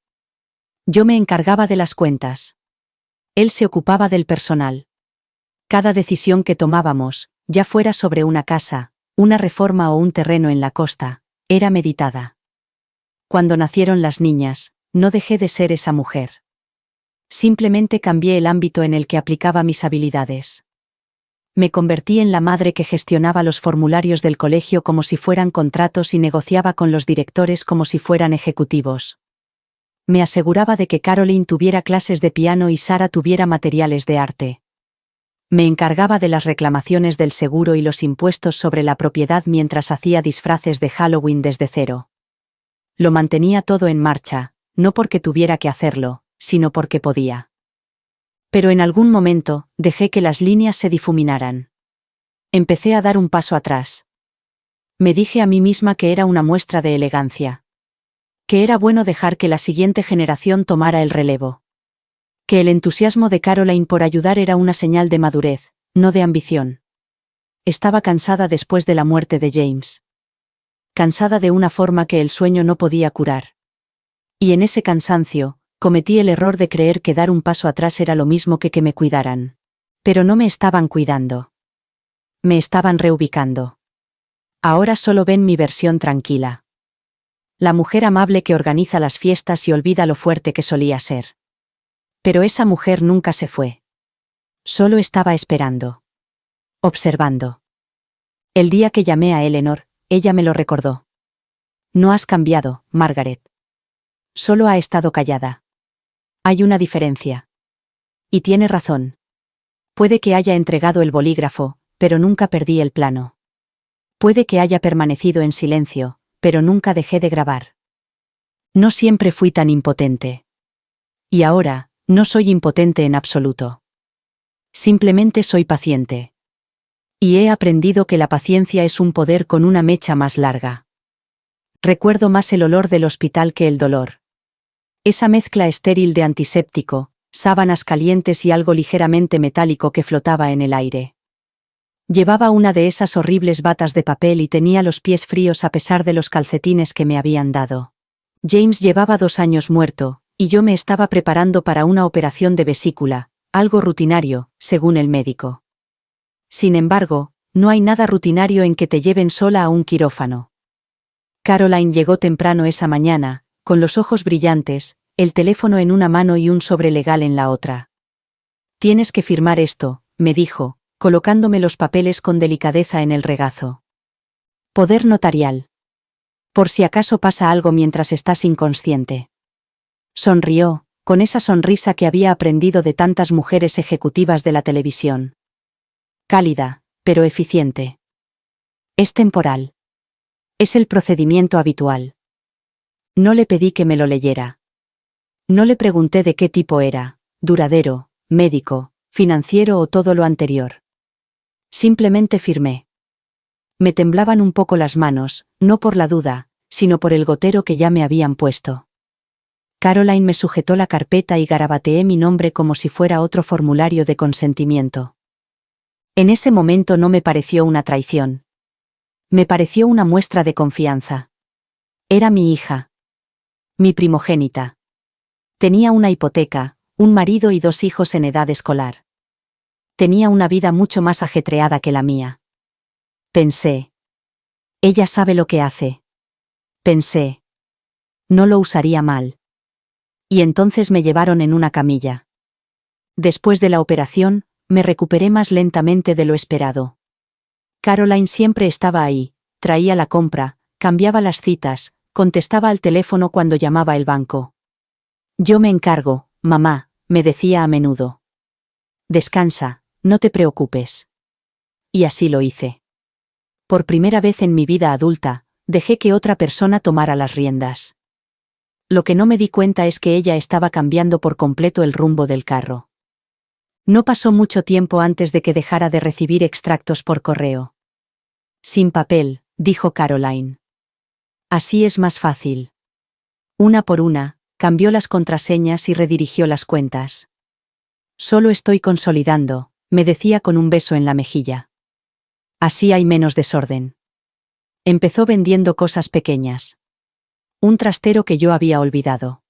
Speaker 1: Yo me encargaba de las cuentas. Él se ocupaba del personal. Cada decisión que tomábamos, ya fuera sobre una casa, una reforma o un terreno en la costa, era meditada. Cuando nacieron las niñas, no dejé de ser esa mujer. Simplemente cambié el ámbito en el que aplicaba mis habilidades. Me convertí en la madre que gestionaba los formularios del colegio como si fueran contratos y negociaba con los directores como si fueran ejecutivos. Me aseguraba de que Caroline tuviera clases de piano y Sara tuviera materiales de arte. Me encargaba de las reclamaciones del seguro y los impuestos sobre la propiedad mientras hacía disfraces de Halloween desde cero. Lo mantenía todo en marcha, no porque tuviera que hacerlo, sino porque podía. Pero en algún momento, dejé que las líneas se difuminaran. Empecé a dar un paso atrás. Me dije a mí misma que era una muestra de elegancia. Que era bueno dejar que la siguiente generación tomara el relevo. Que el entusiasmo de Caroline por ayudar era una señal de madurez, no de ambición. Estaba cansada después de la muerte de James. Cansada de una forma que el sueño no podía curar. Y en ese cansancio, cometí el error de creer que dar un paso atrás era lo mismo que me cuidaran. Pero no me estaban cuidando. Me estaban reubicando. Ahora solo ven mi versión tranquila. La mujer amable que organiza las fiestas y olvida lo fuerte que solía ser. Pero esa mujer nunca se fue. Solo estaba esperando. Observando. El día que llamé a Eleanor, ella me lo recordó. No has cambiado, Margaret. Solo ha estado callada. Hay una diferencia. Y tiene razón. Puede que haya entregado el bolígrafo, pero nunca perdí el plano. Puede que haya permanecido en silencio, pero nunca dejé de grabar. No siempre fui tan impotente. Y ahora, no soy impotente en absoluto. Simplemente soy paciente. Y he aprendido que la paciencia es un poder con una mecha más larga. Recuerdo más el olor del hospital que el dolor. Esa mezcla estéril de antiséptico, sábanas calientes y algo ligeramente metálico que flotaba en el aire. Llevaba una de esas horribles batas de papel y tenía los pies fríos a pesar de los calcetines que me habían dado. James llevaba 2 años muerto, y yo me estaba preparando para una operación de vesícula, algo rutinario, según el médico. Sin embargo, no hay nada rutinario en que te lleven sola a un quirófano. Caroline llegó temprano esa mañana, con los ojos brillantes, el teléfono en una mano y un sobre legal en la otra. Tienes que firmar esto, me dijo, colocándome los papeles con delicadeza en el regazo. Poder notarial. Por si acaso pasa algo mientras estás inconsciente. Sonrió, con esa sonrisa que había aprendido de tantas mujeres ejecutivas de la televisión. Cálida, pero eficiente. Es temporal. Es el procedimiento habitual. No le pedí que me lo leyera. No le pregunté de qué tipo era, duradero, médico, financiero o todo lo anterior. Simplemente firmé. Me temblaban un poco las manos, no por la duda, sino por el gotero que ya me habían puesto. Caroline me sujetó la carpeta y garabateé mi nombre como si fuera otro formulario de consentimiento. En ese momento no me pareció una traición. Me pareció una muestra de confianza. Era mi hija. Mi primogénita. Tenía una hipoteca, un marido y 2 hijos en edad escolar. Tenía una vida mucho más ajetreada que la mía. Pensé. Ella sabe lo que hace. Pensé. No lo usaría mal. Y entonces me llevaron en una camilla. Después de la operación, me recuperé más lentamente de lo esperado. Caroline siempre estaba ahí, traía la compra, cambiaba las citas, contestaba al teléfono cuando llamaba el banco. Yo me encargo, mamá, me decía a menudo. Descansa, no te preocupes. Y así lo hice. Por primera vez en mi vida adulta, dejé que otra persona tomara las riendas. Lo que no me di cuenta es que ella estaba cambiando por completo el rumbo del carro. No pasó mucho tiempo antes de que dejara de recibir extractos por correo. Sin papel, dijo Caroline. Así es más fácil. Una por una, cambió las contraseñas y redirigió las cuentas. Solo estoy consolidando, me decía con un beso en la mejilla. Así hay menos desorden. Empezó vendiendo cosas pequeñas. Un trastero que yo había olvidado.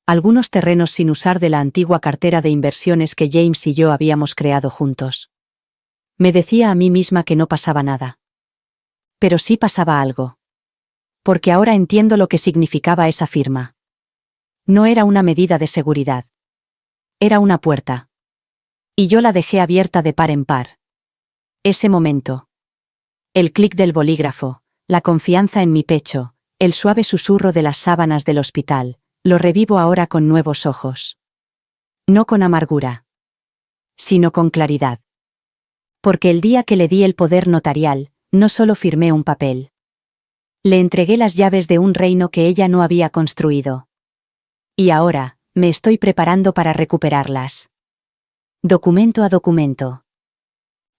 Speaker 1: Algunos terrenos sin usar de la antigua cartera de inversiones que James y yo habíamos creado juntos. Me decía a mí misma que no pasaba nada. Pero sí pasaba algo. Porque ahora entiendo lo que significaba esa firma. No era una medida de seguridad. Era una puerta. Y yo la dejé abierta de par en par. Ese momento. El clic del bolígrafo, la confianza en mi pecho, el suave susurro de las sábanas del hospital, lo revivo ahora con nuevos ojos. No con amargura. Sino con claridad. Porque el día que le di el poder notarial, no solo firmé un papel. Le entregué las llaves de un reino que ella no había construido. Y ahora, me estoy preparando para recuperarlas. Documento a documento.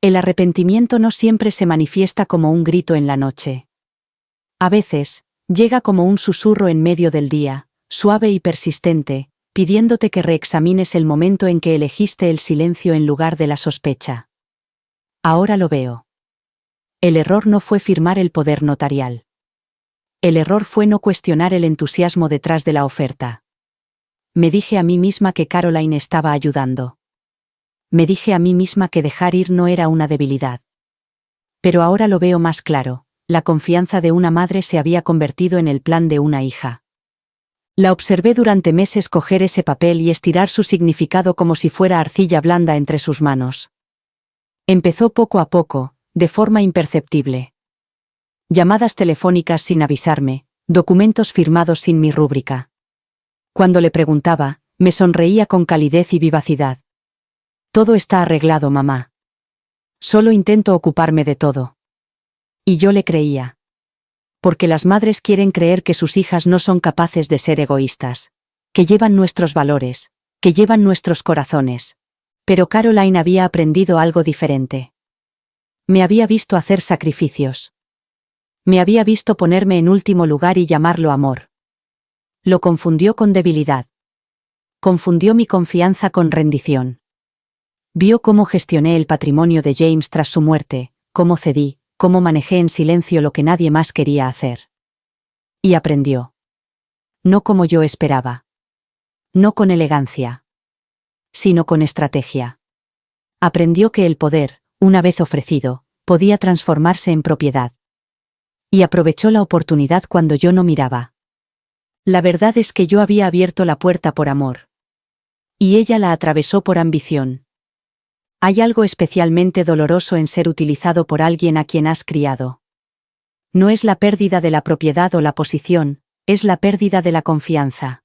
Speaker 1: El arrepentimiento no siempre se manifiesta como un grito en la noche. A veces, llega como un susurro en medio del día, suave y persistente, pidiéndote que reexamines el momento en que elegiste el silencio en lugar de la sospecha. Ahora lo veo. El error no fue firmar el poder notarial. El error fue no cuestionar el entusiasmo detrás de la oferta. Me dije a mí misma que Caroline estaba ayudando. Me dije a mí misma que dejar ir no era una debilidad. Pero ahora lo veo más claro, la confianza de una madre se había convertido en el plan de una hija. La observé durante meses coger ese papel y estirar su significado como si fuera arcilla blanda entre sus manos. Empezó poco a poco, de forma imperceptible. Llamadas telefónicas sin avisarme, documentos firmados sin mi rúbrica. Cuando le preguntaba, me sonreía con calidez y vivacidad. Todo está arreglado, mamá. Solo intento ocuparme de todo. Y yo le creía. Porque las madres quieren creer que sus hijas no son capaces de ser egoístas, que llevan nuestros valores, que llevan nuestros corazones. Pero Caroline había aprendido algo diferente. Me había visto hacer sacrificios. Me había visto ponerme en último lugar y llamarlo amor. Lo confundió con debilidad. Confundió mi confianza con rendición. Vio cómo gestioné el patrimonio de James tras su muerte, cómo cedí, cómo manejé en silencio lo que nadie más quería hacer. Y aprendió. No como yo esperaba. No con elegancia. Sino con estrategia. Aprendió que el poder, una vez ofrecido, podía transformarse en propiedad. Y aprovechó la oportunidad cuando yo no miraba. La verdad es que yo había abierto la puerta por amor. Y ella la atravesó por ambición. Hay algo especialmente doloroso en ser utilizado por alguien a quien has criado. No es la pérdida de la propiedad o la posición, es la pérdida de la confianza.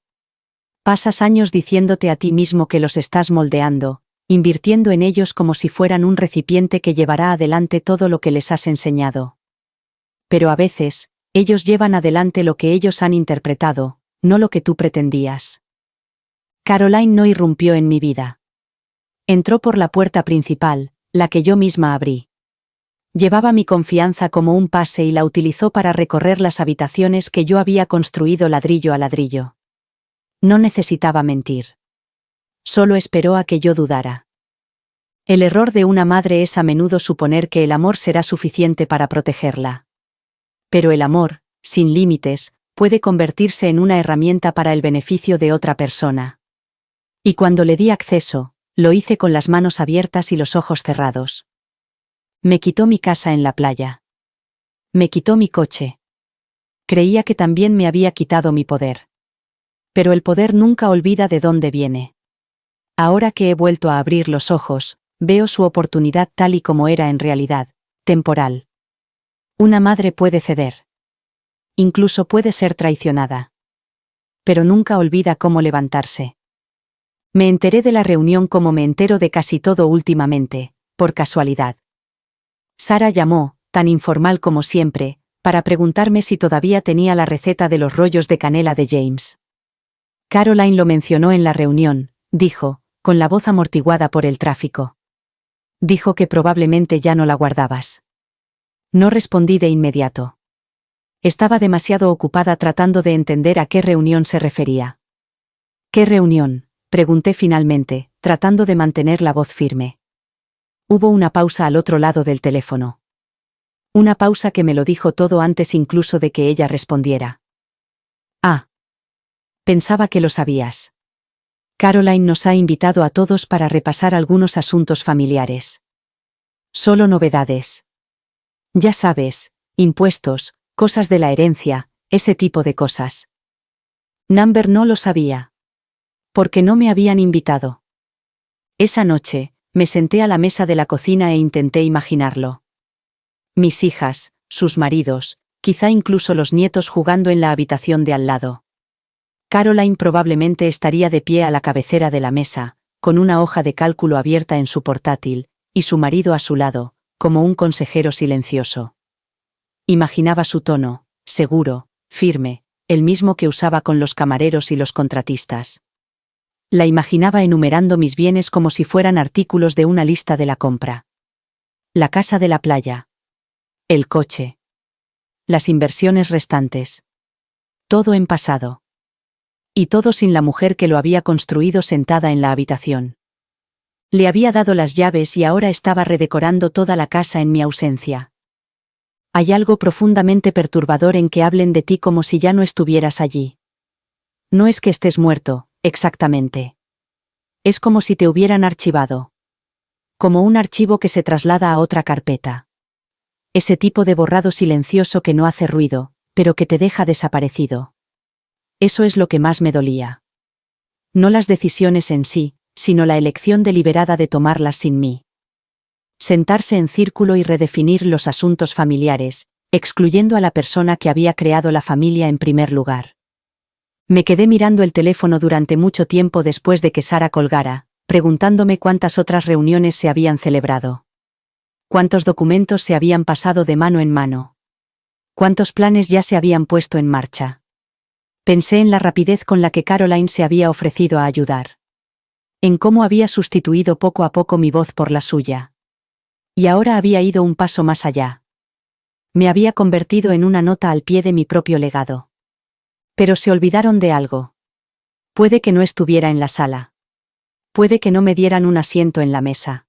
Speaker 1: Pasas años diciéndote a ti mismo que los estás moldeando, invirtiendo en ellos como si fueran un recipiente que llevará adelante todo lo que les has enseñado. Pero a veces, ellos llevan adelante lo que ellos han interpretado, no lo que tú pretendías. Caroline no irrumpió en mi vida. Entró por la puerta principal, la que yo misma abrí. Llevaba mi confianza como un pase y la utilizó para recorrer las habitaciones que yo había construido ladrillo a ladrillo. No necesitaba mentir. Solo esperó a que yo dudara. El error de una madre es a menudo suponer que el amor será suficiente para protegerla. Pero el amor, sin límites, puede convertirse en una herramienta para el beneficio de otra persona. Y cuando le di acceso, lo hice con las manos abiertas y los ojos cerrados. Me quitó mi casa en la playa. Me quitó mi coche. Creía que también me había quitado mi poder. Pero el poder nunca olvida de dónde viene. Ahora que he vuelto a abrir los ojos, veo su oportunidad tal y como era en realidad, temporal. Una madre puede ceder. Incluso puede ser traicionada. Pero nunca olvida cómo levantarse. Me enteré de la reunión como me entero de casi todo últimamente, por casualidad. Sara llamó, tan informal como siempre, para preguntarme si todavía tenía la receta de los rollos de canela de James. Caroline lo mencionó en la reunión, dijo, con la voz amortiguada por el tráfico. Dijo que probablemente ya no la guardabas. No respondí de inmediato. Estaba demasiado ocupada tratando de entender a qué reunión se refería. ¿Qué reunión?, pregunté finalmente, tratando de mantener la voz firme. Hubo una pausa al otro lado del teléfono. Una pausa que me lo dijo todo antes incluso de que ella respondiera. Ah. Pensaba que lo sabías. Caroline nos ha invitado a todos para repasar algunos asuntos familiares. Solo novedades. Ya sabes, impuestos, cosas de la herencia, ese tipo de cosas. Number no lo sabía. Porque no me habían invitado. Esa noche, me senté a la mesa de la cocina e intenté imaginarlo. Mis hijas, sus maridos, quizá incluso los nietos jugando en la habitación de al lado. Caroline probablemente estaría de pie a la cabecera de la mesa, con una hoja de cálculo abierta en su portátil, y su marido a su lado, como un consejero silencioso. Imaginaba su tono, seguro, firme, el mismo que usaba con los camareros y los contratistas. La imaginaba enumerando mis bienes como si fueran artículos de una lista de la compra. La casa de la playa. El coche. Las inversiones restantes. Todo en pasado. Y todo sin la mujer que lo había construido sentada en la habitación. Le había dado las llaves y ahora estaba redecorando toda la casa en mi ausencia. Hay algo profundamente perturbador en que hablen de ti como si ya no estuvieras allí. No es que estés muerto, exactamente. Es como si te hubieran archivado. Como un archivo que se traslada a otra carpeta. Ese tipo de borrado silencioso que no hace ruido, pero que te deja desaparecido. Eso es lo que más me dolía. No las decisiones en sí, sino la elección deliberada de tomarlas sin mí. Sentarse en círculo y redefinir los asuntos familiares, excluyendo a la persona que había creado la familia en primer lugar. Me quedé mirando el teléfono durante mucho tiempo después de que Sara colgara, preguntándome cuántas otras reuniones se habían celebrado. Cuántos documentos se habían pasado de mano en mano. Cuántos planes ya se habían puesto en marcha. Pensé en la rapidez con la que Caroline se había ofrecido a ayudar. En cómo había sustituido poco a poco mi voz por la suya. Y ahora había ido un paso más allá. Me había convertido en una nota al pie de mi propio legado. Pero se olvidaron de algo. Puede que no estuviera en la sala. Puede que no me dieran un asiento en la mesa.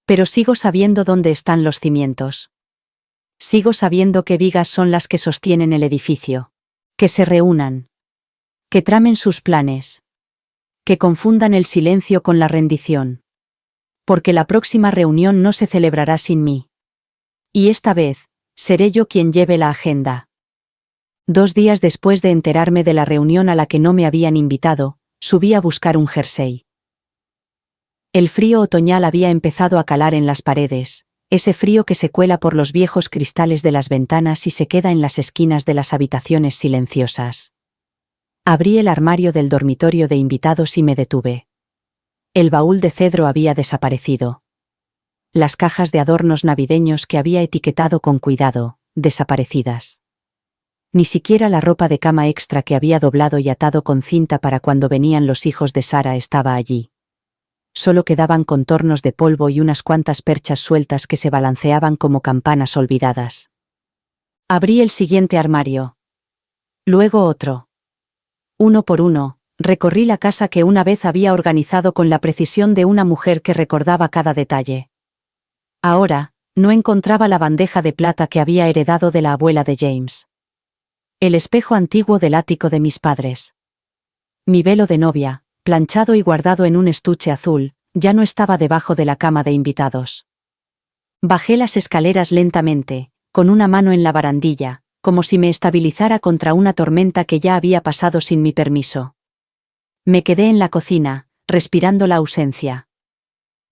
Speaker 1: Pero sigo sabiendo dónde están los cimientos. Sigo sabiendo qué vigas son las que sostienen el edificio. Que se reúnan. Que tramen sus planes. Que confundan el silencio con la rendición. Porque la próxima reunión no se celebrará sin mí. Y esta vez, seré yo quien lleve la agenda. 2 días después de enterarme de la reunión a la que no me habían invitado, subí a buscar un jersey. El frío otoñal había empezado a calar en las paredes, ese frío que se cuela por los viejos cristales de las ventanas y se queda en las esquinas de las habitaciones silenciosas. Abrí el armario del dormitorio de invitados y me detuve. El baúl de cedro había desaparecido. Las cajas de adornos navideños que había etiquetado con cuidado, desaparecidas. Ni siquiera la ropa de cama extra que había doblado y atado con cinta para cuando venían los hijos de Sara estaba allí. Solo quedaban contornos de polvo y unas cuantas perchas sueltas que se balanceaban como campanas olvidadas. Abrí el siguiente armario. Luego otro. Uno por uno, recorrí la casa que una vez había organizado con la precisión de una mujer que recordaba cada detalle. Ahora, no encontraba la bandeja de plata que había heredado de la abuela de James. El espejo antiguo del ático de mis padres. Mi velo de novia, planchado y guardado en un estuche azul, ya no estaba debajo de la cama de invitados. Bajé las escaleras lentamente, con una mano en la barandilla, como si me estabilizara contra una tormenta que ya había pasado sin mi permiso. Me quedé en la cocina, respirando la ausencia.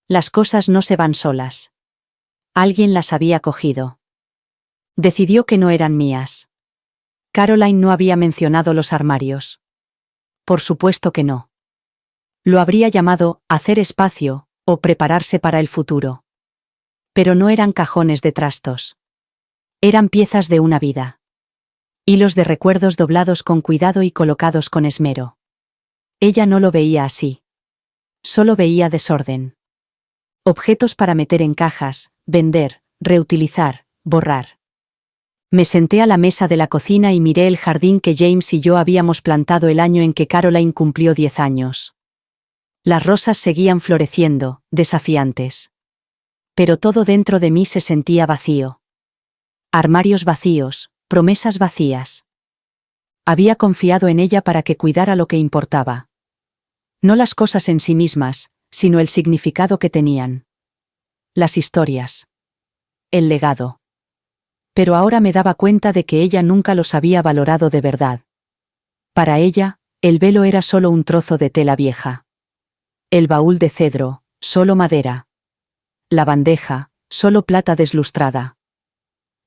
Speaker 1: Las cosas no se van solas. Alguien las había cogido. Decidió que no eran mías. Caroline no había mencionado los armarios. Por supuesto que no. Lo habría llamado hacer espacio, o prepararse para el futuro. Pero no eran cajones de trastos. Eran piezas de una vida. Hilos de recuerdos doblados con cuidado y colocados con esmero. Ella no lo veía así. Solo veía desorden. Objetos para meter en cajas, vender, reutilizar, borrar. Me senté a la mesa de la cocina y miré el jardín que James y yo habíamos plantado el año en que Caroline cumplió 10 años. Las rosas seguían floreciendo, desafiantes. Pero todo dentro de mí se sentía vacío. Armarios vacíos, promesas vacías. Había confiado en ella para que cuidara lo que importaba. No las cosas en sí mismas, sino el significado que tenían. Las historias. El legado. Pero ahora me daba cuenta de que ella nunca los había valorado de verdad. Para ella, el velo era solo un trozo de tela vieja. El baúl de cedro, solo madera. La bandeja, solo plata deslustrada.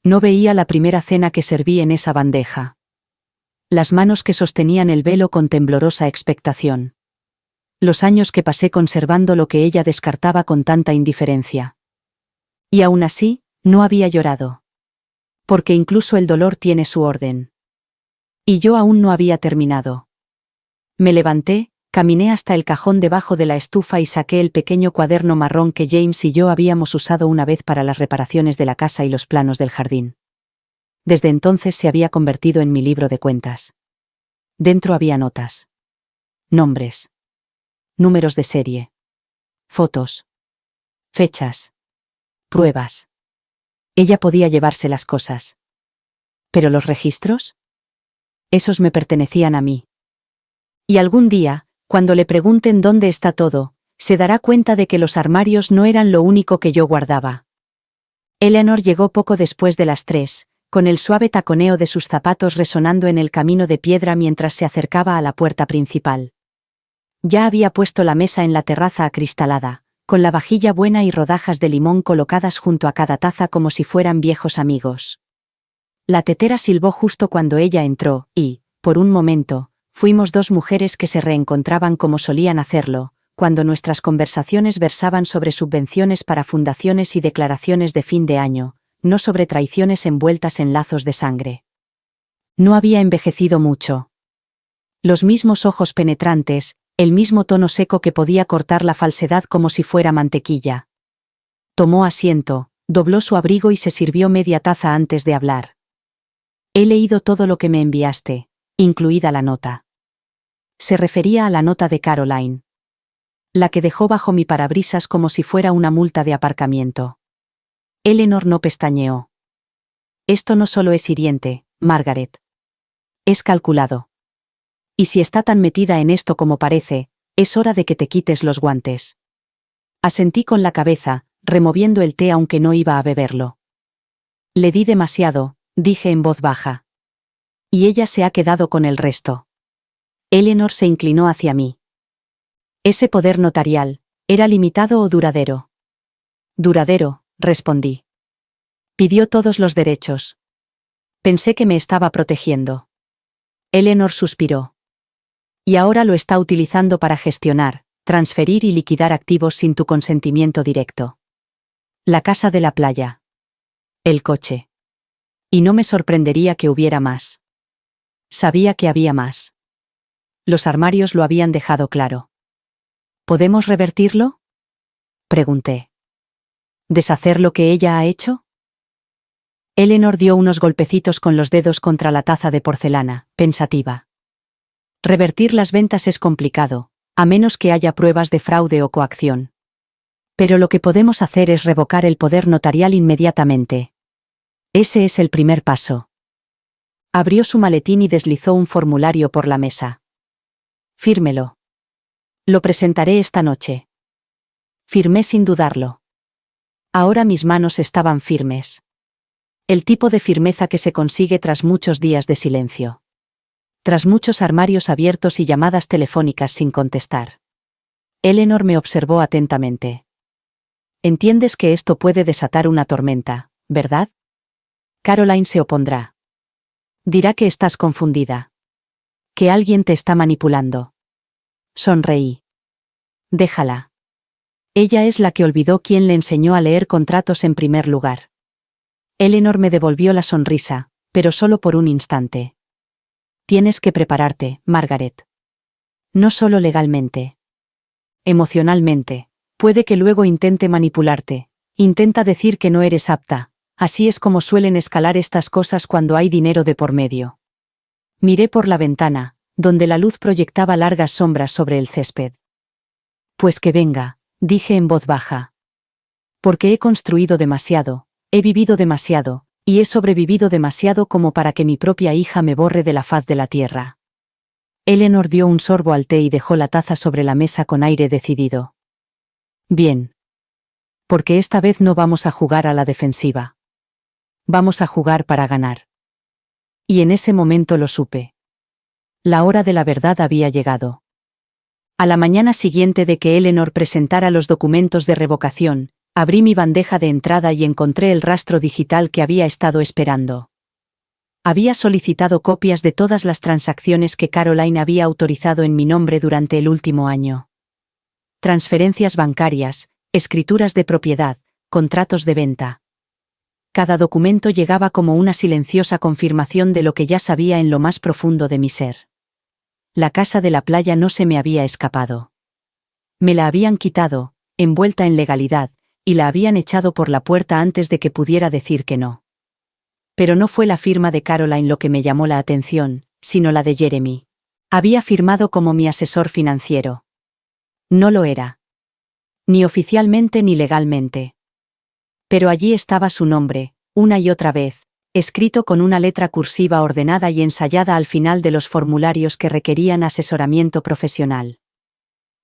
Speaker 1: No veía la primera cena que serví en esa bandeja. Las manos que sostenían el velo con temblorosa expectación. Los años que pasé conservando lo que ella descartaba con tanta indiferencia. Y aún así, no había llorado. Porque incluso el dolor tiene su orden. Y yo aún no había terminado. Me levanté, caminé hasta el cajón debajo de la estufa y saqué el pequeño cuaderno marrón que James y yo habíamos usado una vez para las reparaciones de la casa y los planos del jardín. Desde entonces se había convertido en mi libro de cuentas. Dentro había notas. Nombres. Números de serie. Fotos. Fechas. Pruebas. Ella podía llevarse las cosas. ¿Pero los registros? Esos me pertenecían a mí. Y algún día, cuando le pregunten dónde está todo, se dará cuenta de que los armarios no eran lo único que yo guardaba. Eleanor llegó poco después de las 3, con el suave taconeo de sus zapatos resonando en el camino de piedra mientras se acercaba a la puerta principal. Ya había puesto la mesa en la terraza acristalada, con la vajilla buena y rodajas de limón colocadas junto a cada taza como si fueran viejos amigos. La tetera silbó justo cuando ella entró, y, por un momento, fuimos dos mujeres que se reencontraban como solían hacerlo, cuando nuestras conversaciones versaban sobre subvenciones para fundaciones y declaraciones de fin de año, no sobre traiciones envueltas en lazos de sangre. No había envejecido mucho. Los mismos ojos penetrantes, el mismo tono seco que podía cortar la falsedad como si fuera mantequilla. Tomó asiento, dobló su abrigo y se sirvió media taza antes de hablar. He leído todo lo que me enviaste, incluida la nota. Se refería a la nota de Caroline. La que dejó bajo mi parabrisas como si fuera una multa de aparcamiento. Eleanor no pestañeó. Esto no solo es hiriente, Margaret. Es calculado. Y si está tan metida en esto como parece, es hora de que te quites los guantes. Asentí con la cabeza, removiendo el té aunque no iba a beberlo. Le di demasiado, dije en voz baja. Y ella se ha quedado con el resto. Eleanor se inclinó hacia mí. Ese poder notarial, ¿era limitado o duradero? Duradero, respondí. Pidió todos los derechos. Pensé que me estaba protegiendo. Eleanor suspiró. Y ahora lo está utilizando para gestionar, transferir y liquidar activos sin tu consentimiento directo. La casa de la playa. El coche. Y no me sorprendería que hubiera más. Sabía que había más. Los armarios lo habían dejado claro. ¿Podemos revertirlo?, pregunté. ¿Deshacer lo que ella ha hecho? Eleanor dio unos golpecitos con los dedos contra la taza de porcelana, pensativa. Revertir las ventas es complicado, a menos que haya pruebas de fraude o coacción. Pero lo que podemos hacer es revocar el poder notarial inmediatamente. Ese es el primer paso. Abrió su maletín y deslizó un formulario por la mesa. Fírmelo. Lo presentaré esta noche. Firmé sin dudarlo. Ahora mis manos estaban firmes. El tipo de firmeza que se consigue tras muchos días de silencio. Tras muchos armarios abiertos y llamadas telefónicas sin contestar. Eleanor me observó atentamente. Entiendes que esto puede desatar una tormenta, ¿verdad? Caroline se opondrá. Dirá que estás confundida. Que alguien te está manipulando. Sonreí. Déjala. Ella es la que olvidó quién le enseñó a leer contratos en primer lugar. Eleanor me devolvió la sonrisa, pero solo por un instante. Tienes que prepararte, Margaret. No solo legalmente. Emocionalmente. Puede que luego intente manipularte. Intenta decir que no eres apta. Así es como suelen escalar estas cosas cuando hay dinero de por medio. Miré por la ventana, donde la luz proyectaba largas sombras sobre el césped. Pues que venga, dije en voz baja. Porque he construido demasiado, he vivido demasiado, y he sobrevivido demasiado como para que mi propia hija me borre de la faz de la tierra. Eleanor dio un sorbo al té y dejó la taza sobre la mesa con aire decidido. Bien. Porque esta vez no vamos a jugar a la defensiva. Vamos a jugar para ganar. Y en ese momento lo supe. La hora de la verdad había llegado. A la mañana siguiente de que Eleanor presentara los documentos de revocación, abrí mi bandeja de entrada y encontré el rastro digital que había estado esperando. Había solicitado copias de todas las transacciones que Caroline había autorizado en mi nombre durante el último año. Transferencias bancarias, escrituras de propiedad, contratos de venta. Cada documento llegaba como una silenciosa confirmación de lo que ya sabía en lo más profundo de mi ser. La casa de la playa no se me había escapado. Me la habían quitado, envuelta en legalidad, y la habían echado por la puerta antes de que pudiera decir que no. Pero no fue la firma de Caroline lo que me llamó la atención, sino la de Jeremy. Había firmado como mi asesor financiero. No lo era. Ni oficialmente ni legalmente. Pero allí estaba su nombre, una y otra vez, escrito con una letra cursiva ordenada y ensayada al final de los formularios que requerían asesoramiento profesional.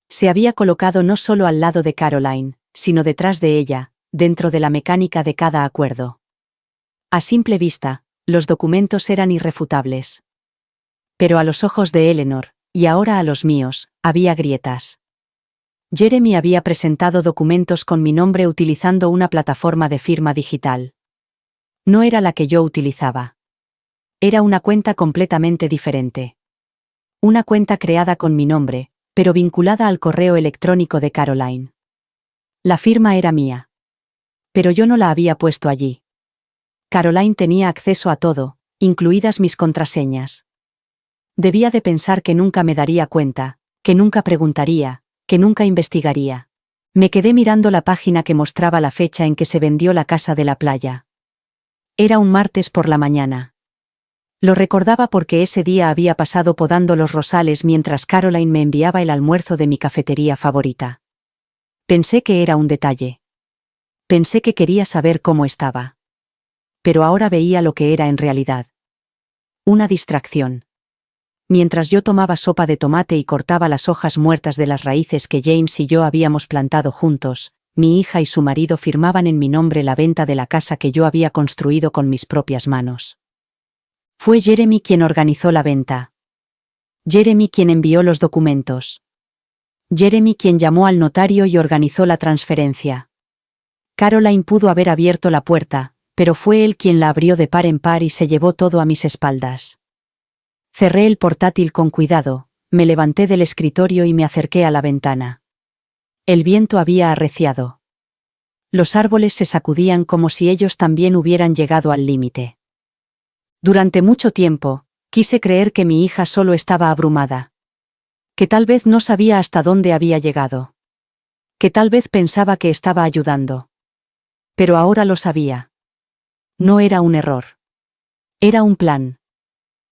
Speaker 1: Se había colocado no solo al lado de Caroline, sino detrás de ella, dentro de la mecánica de cada acuerdo. A simple vista, los documentos eran irrefutables. Pero a los ojos de Eleanor, y ahora a los míos, había grietas. Jeremy había presentado documentos con mi nombre utilizando una plataforma de firma digital. No era la que yo utilizaba. Era una cuenta completamente diferente. Una cuenta creada con mi nombre, pero vinculada al correo electrónico de Caroline. La firma era mía. Pero yo no la había puesto allí. Caroline tenía acceso a todo, incluidas mis contraseñas. Debía de pensar que nunca me daría cuenta, que nunca preguntaría, que nunca investigaría. Me quedé mirando la página que mostraba la fecha en que se vendió la casa de la playa. Era un martes por la mañana. Lo recordaba porque ese día había pasado podando los rosales mientras Caroline me enviaba el almuerzo de mi cafetería favorita. Pensé que era un detalle. Pensé que quería saber cómo estaba. Pero ahora veía lo que era en realidad. Una distracción. Mientras yo tomaba sopa de tomate y cortaba las hojas muertas de las raíces que James y yo habíamos plantado juntos, mi hija y su marido firmaban en mi nombre la venta de la casa que yo había construido con mis propias manos. Fue Jeremy quien organizó la venta. Jeremy quien envió los documentos. Jeremy quien llamó al notario y organizó la transferencia. Caroline pudo haber abierto la puerta, pero fue él quien la abrió de par en par y se llevó todo a mis espaldas. Cerré el portátil con cuidado, me levanté del escritorio y me acerqué a la ventana. El viento había arreciado. Los árboles se sacudían como si ellos también hubieran llegado al límite. Durante mucho tiempo, quise creer que mi hija solo estaba abrumada. Que tal vez no sabía hasta dónde había llegado. Que tal vez pensaba que estaba ayudando. Pero ahora lo sabía. No era un error. Era un plan.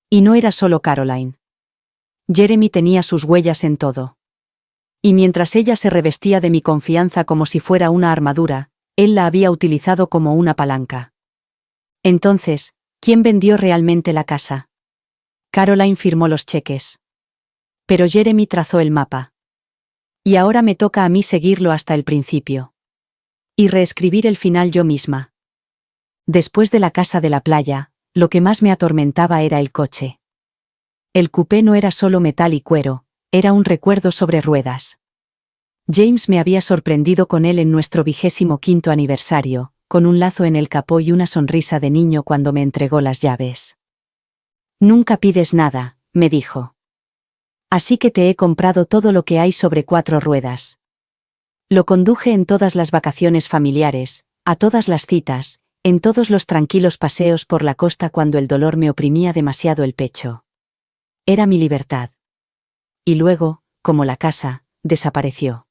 Speaker 1: Y no era solo Caroline. Jeremy tenía sus huellas en todo. Y mientras ella se revestía de mi confianza como si fuera una armadura, él la había utilizado como una palanca. Entonces, ¿quién vendió realmente la casa? Caroline firmó los cheques. Pero Jeremy trazó el mapa. Y ahora me toca a mí seguirlo hasta el principio. Y reescribir el final yo misma. Después de la casa de la playa, lo que más me atormentaba era el coche. El coupé no era solo metal y cuero, era un recuerdo sobre ruedas. James me había sorprendido con él en nuestro 25º aniversario, con un lazo en el capó y una sonrisa de niño cuando me entregó las llaves. Nunca pides nada, me dijo. Así que te he comprado todo lo que hay sobre 4 ruedas. Lo conduje en todas las vacaciones familiares, a todas las citas, en todos los tranquilos paseos por la costa cuando el dolor me oprimía demasiado el pecho. Era mi libertad. Y luego, como la casa, desapareció.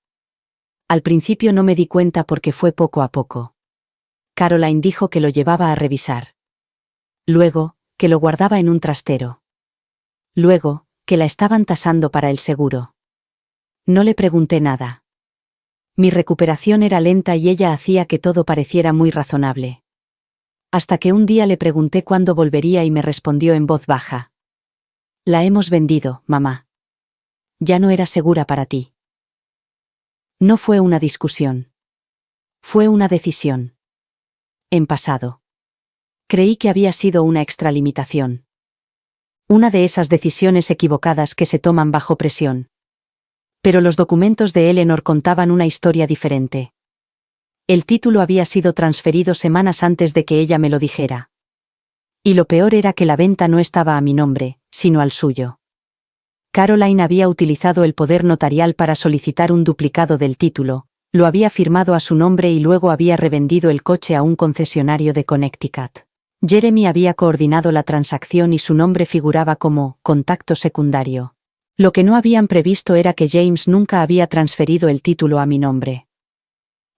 Speaker 1: Al principio no me di cuenta porque fue poco a poco. Caroline dijo que lo llevaba a revisar. Luego, que lo guardaba en un trastero. Luego, que la estaban tasando para el seguro. No le pregunté nada. Mi recuperación era lenta y ella hacía que todo pareciera muy razonable. Hasta que un día le pregunté cuándo volvería y me respondió en voz baja. La hemos vendido, mamá. Ya no era segura para ti. No fue una discusión. Fue una decisión. En pasado. Creí que había sido una extralimitación. Una de esas decisiones equivocadas que se toman bajo presión. Pero los documentos de Eleanor contaban una historia diferente. El título había sido transferido semanas antes de que ella me lo dijera. Y lo peor era que la venta no estaba a mi nombre, sino al suyo. Caroline había utilizado el poder notarial para solicitar un duplicado del título, lo había firmado a su nombre y luego había revendido el coche a un concesionario de Connecticut. Jeremy había coordinado la transacción y su nombre figuraba como contacto secundario. Lo que no habían previsto era que James nunca había transferido el título a mi nombre.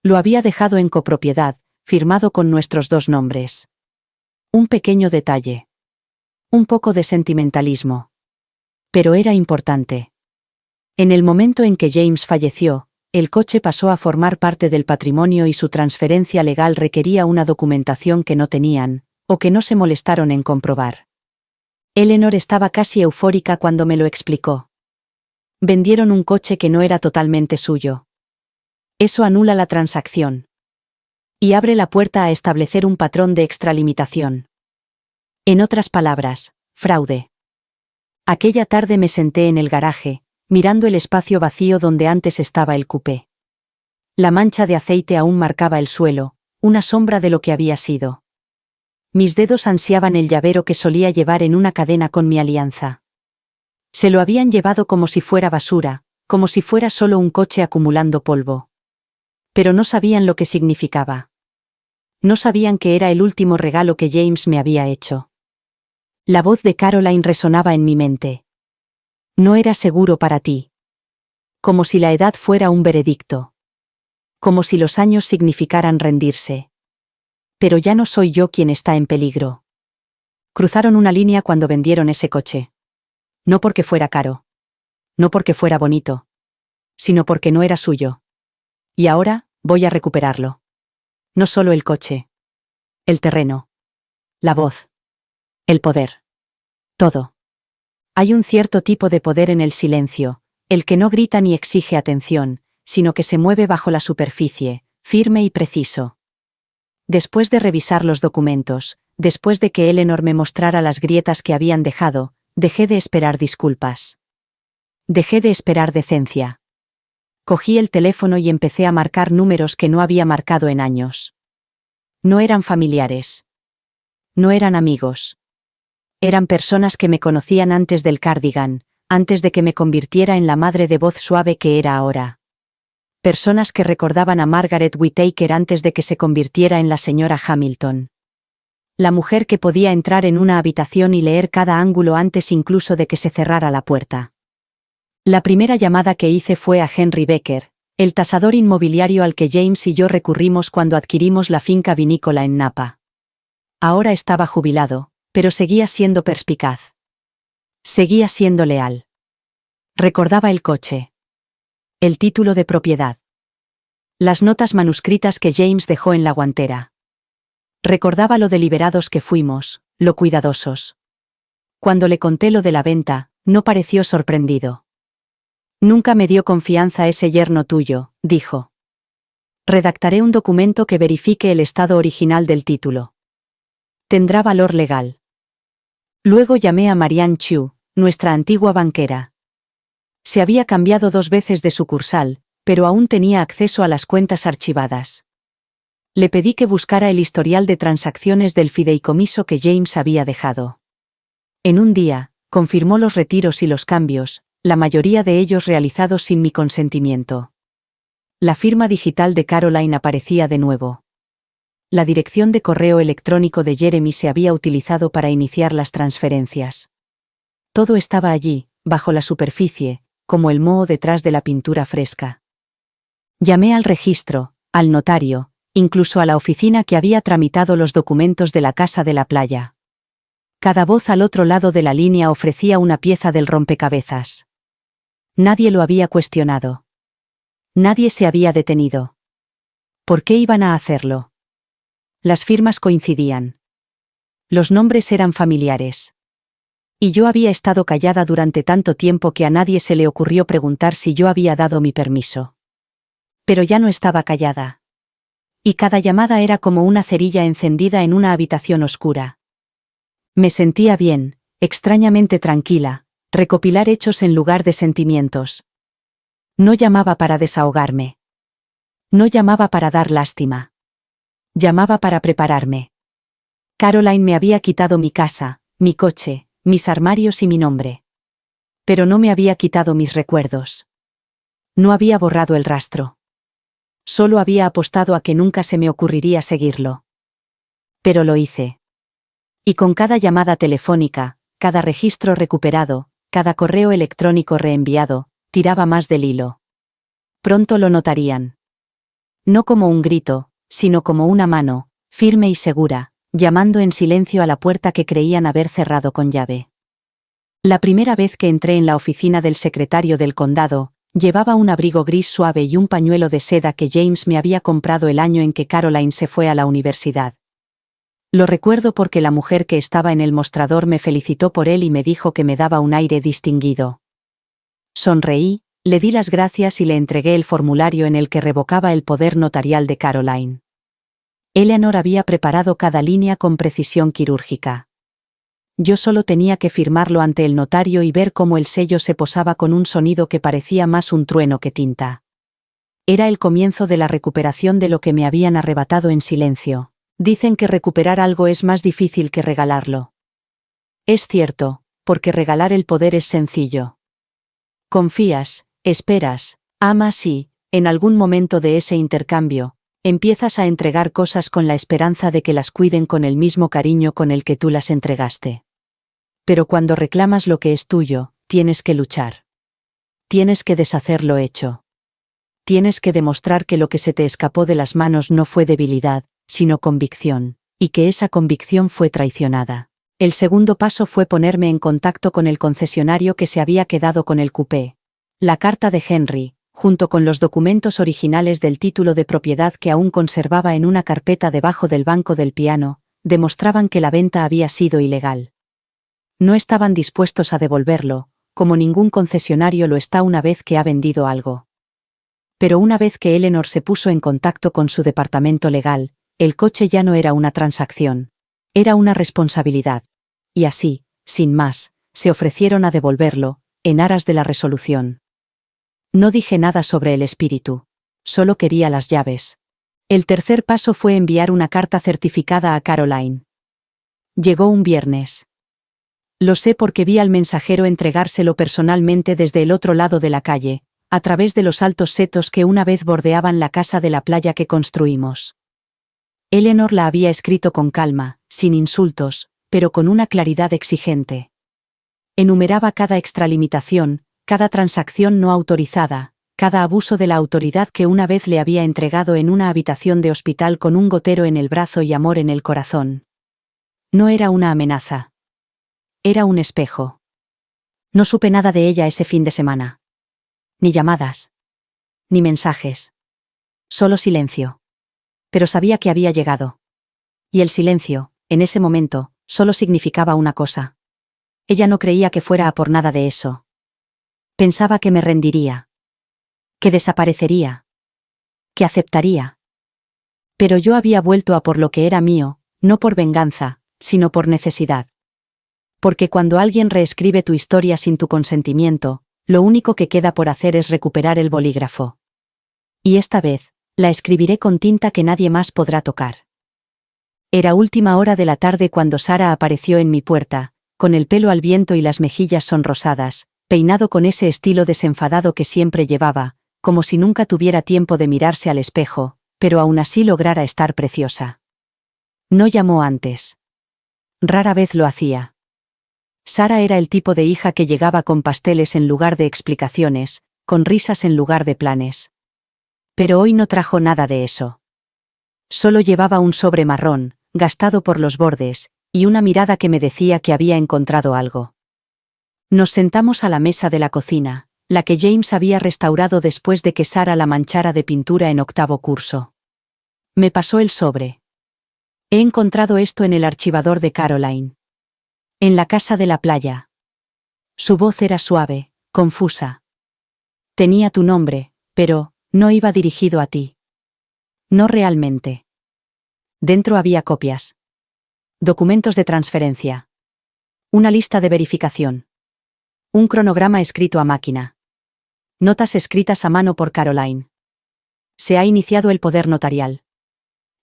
Speaker 1: Lo había dejado en copropiedad, firmado con nuestros 2 nombres. Un pequeño detalle. Un poco de sentimentalismo. Pero era importante. En el momento en que James falleció, el coche pasó a formar parte del patrimonio y su transferencia legal requería una documentación que no tenían, o que no se molestaron en comprobar. Eleanor estaba casi eufórica cuando me lo explicó. Vendieron un coche que no era totalmente suyo. Eso anula la transacción. Y abre la puerta a establecer un patrón de extralimitación. En otras palabras, fraude. Aquella tarde me senté en el garaje, mirando el espacio vacío donde antes estaba el coupé. La mancha de aceite aún marcaba el suelo, una sombra de lo que había sido. Mis dedos ansiaban el llavero que solía llevar en una cadena con mi alianza. Se lo habían llevado como si fuera basura, como si fuera solo un coche acumulando polvo. Pero no sabían lo que significaba. No sabían que era el último regalo que James me había hecho. La voz de Caroline resonaba en mi mente. No era seguro para ti. Como si la edad fuera un veredicto. Como si los años significaran rendirse. Pero ya no soy yo quien está en peligro. Cruzaron una línea cuando vendieron ese coche. No porque fuera caro. No porque fuera bonito. Sino porque no era suyo. Y ahora, voy a recuperarlo. No solo el coche. El terreno. La voz. El poder. Todo. Hay un cierto tipo de poder en el silencio, el que no grita ni exige atención, sino que se mueve bajo la superficie, firme y preciso. Después de revisar los documentos, después de que Eleanor me mostrara las grietas que habían dejado, dejé de esperar disculpas. Dejé de esperar decencia. Cogí el teléfono y empecé a marcar números que no había marcado en años. No eran familiares. No eran amigos. Eran personas que me conocían antes del cardigan, antes de que me convirtiera en la madre de voz suave que era ahora. Personas que recordaban a Margaret Whittaker antes de que se convirtiera en la señora Hamilton. La mujer que podía entrar en una habitación y leer cada ángulo antes incluso de que se cerrara la puerta. La primera llamada que hice fue a Henry Becker, el tasador inmobiliario al que James y yo recurrimos cuando adquirimos la finca vinícola en Napa. Ahora estaba jubilado, pero seguía siendo perspicaz. Seguía siendo leal. Recordaba el coche. El título de propiedad. Las notas manuscritas que James dejó en la guantera. Recordaba lo deliberados que fuimos, lo cuidadosos. Cuando le conté lo de la venta, no pareció sorprendido. Nunca me dio confianza ese yerno tuyo, dijo. Redactaré un documento que verifique el estado original del título. Tendrá valor legal. Luego llamé a Marianne Chu, nuestra antigua banquera. Se había cambiado 2 veces de sucursal, pero aún tenía acceso a las cuentas archivadas. Le pedí que buscara el historial de transacciones del fideicomiso que James había dejado. En un día, confirmó los retiros y los cambios, la mayoría de ellos realizados sin mi consentimiento. La firma digital de Caroline aparecía de nuevo. La dirección de correo electrónico de Jeremy se había utilizado para iniciar las transferencias. Todo estaba allí, bajo la superficie, como el moho detrás de la pintura fresca. Llamé al registro, al notario, incluso a la oficina que había tramitado los documentos de la casa de la playa. Cada voz al otro lado de la línea ofrecía una pieza del rompecabezas. Nadie lo había cuestionado. Nadie se había detenido. ¿Por qué iban a hacerlo? Las firmas coincidían. Los nombres eran familiares. Y yo había estado callada durante tanto tiempo que a nadie se le ocurrió preguntar si yo había dado mi permiso. Pero ya no estaba callada. Y cada llamada era como una cerilla encendida en una habitación oscura. Me sentía bien, extrañamente tranquila, recopilar hechos en lugar de sentimientos. No llamaba para desahogarme. No llamaba para dar lástima. Llamaba para prepararme. Caroline me había quitado mi casa, mi coche, mis armarios y mi nombre. Pero no me había quitado mis recuerdos. No había borrado el rastro. Solo había apostado a que nunca se me ocurriría seguirlo. Pero lo hice. Y con cada llamada telefónica, cada registro recuperado, cada correo electrónico reenviado, tiraba más del hilo. Pronto lo notarían. No como un grito, sino como una mano, firme y segura, llamando en silencio a la puerta que creían haber cerrado con llave. La primera vez que entré en la oficina del secretario del condado, llevaba un abrigo gris suave y un pañuelo de seda que James me había comprado el año en que Caroline se fue a la universidad. Lo recuerdo porque la mujer que estaba en el mostrador me felicitó por él y me dijo que me daba un aire distinguido. Sonreí, le di las gracias y le entregué el formulario en el que revocaba el poder notarial de Caroline. Eleanor había preparado cada línea con precisión quirúrgica. Yo solo tenía que firmarlo ante el notario y ver cómo el sello se posaba con un sonido que parecía más un trueno que tinta. Era el comienzo de la recuperación de lo que me habían arrebatado en silencio. Dicen que recuperar algo es más difícil que regalarlo. Es cierto, porque regalar el poder es sencillo. Confías, esperas, amas y, en algún momento de ese intercambio, empiezas a entregar cosas con la esperanza de que las cuiden con el mismo cariño con el que tú las entregaste. Pero cuando reclamas lo que es tuyo, tienes que luchar. Tienes que deshacer lo hecho. Tienes que demostrar que lo que se te escapó de las manos no fue debilidad, sino convicción, y que esa convicción fue traicionada. El segundo paso fue ponerme en contacto con el concesionario que se había quedado con el coupé. La carta de Henry, junto con los documentos originales del título de propiedad que aún conservaba en una carpeta debajo del banco del piano, demostraban que la venta había sido ilegal. No estaban dispuestos a devolverlo, como ningún concesionario lo está una vez que ha vendido algo. Pero una vez que Eleanor se puso en contacto con su departamento legal, el coche ya no era una transacción. Era una responsabilidad. Y así, sin más, se ofrecieron a devolverlo, en aras de la resolución. No dije nada sobre el espíritu. Solo quería las llaves. El tercer paso fue enviar una carta certificada a Caroline. Llegó un viernes. Lo sé porque vi al mensajero entregárselo personalmente desde el otro lado de la calle, a través de los altos setos que una vez bordeaban la casa de la playa que construimos. Eleanor la había escrito con calma, sin insultos, pero con una claridad exigente. Enumeraba cada extralimitación, cada transacción no autorizada, cada abuso de la autoridad que una vez le había entregado en una habitación de hospital con un gotero en el brazo y amor en el corazón. No era una amenaza. Era un espejo. No supe nada de ella ese fin de semana. Ni llamadas. Ni mensajes. Solo silencio. Pero sabía que había llegado. Y el silencio, en ese momento, solo significaba una cosa. Ella no creía que fuera a por nada de eso. Pensaba que me rendiría. Que desaparecería. Que aceptaría. Pero yo había vuelto a por lo que era mío, no por venganza, sino por necesidad. Porque cuando alguien reescribe tu historia sin tu consentimiento, lo único que queda por hacer es recuperar el bolígrafo. Y esta vez, la escribiré con tinta que nadie más podrá tocar. Era última hora de la tarde cuando Sara apareció en mi puerta, con el pelo al viento y las mejillas sonrosadas, peinado con ese estilo desenfadado que siempre llevaba, como si nunca tuviera tiempo de mirarse al espejo, pero aún así lograra estar preciosa. No llamó antes. Rara vez lo hacía. Sara era el tipo de hija que llegaba con pasteles en lugar de explicaciones, con risas en lugar de planes. Pero hoy no trajo nada de eso. Solo llevaba un sobre marrón, gastado por los bordes, y una mirada que me decía que había encontrado algo. Nos sentamos a la mesa de la cocina, la que James había restaurado después de que Sara la manchara de pintura en octavo curso. Me pasó el sobre. He encontrado esto en el archivador de Caroline. En la casa de la playa. Su voz era suave, confusa. Tenía tu nombre, pero no iba dirigido a ti. No realmente. Dentro había copias. Documentos de transferencia. Una lista de verificación. Un cronograma escrito a máquina. Notas escritas a mano por Caroline. Se ha iniciado el poder notarial.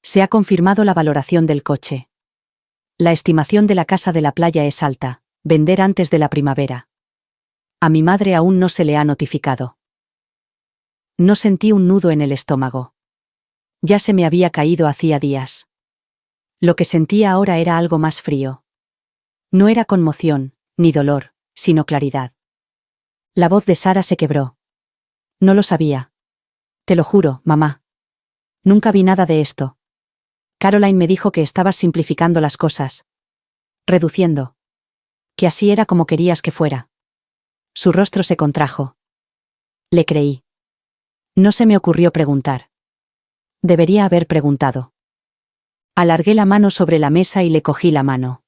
Speaker 1: Se ha confirmado la valoración del coche. La estimación de la casa de la playa es alta, vender antes de la primavera. A mi madre aún no se le ha notificado. No sentí un nudo en el estómago. Ya se me había caído hacía días. Lo que sentía ahora era algo más frío. No era conmoción, ni dolor, sino claridad. La voz de Sara se quebró. No lo sabía. Te lo juro, mamá. Nunca vi nada de esto. Caroline me dijo que estabas simplificando las cosas. Reduciendo. Que así era como querías que fuera. Su rostro se contrajo. Le creí. No se me ocurrió preguntar. Debería haber preguntado. Alargué la mano sobre la mesa y le cogí la mano.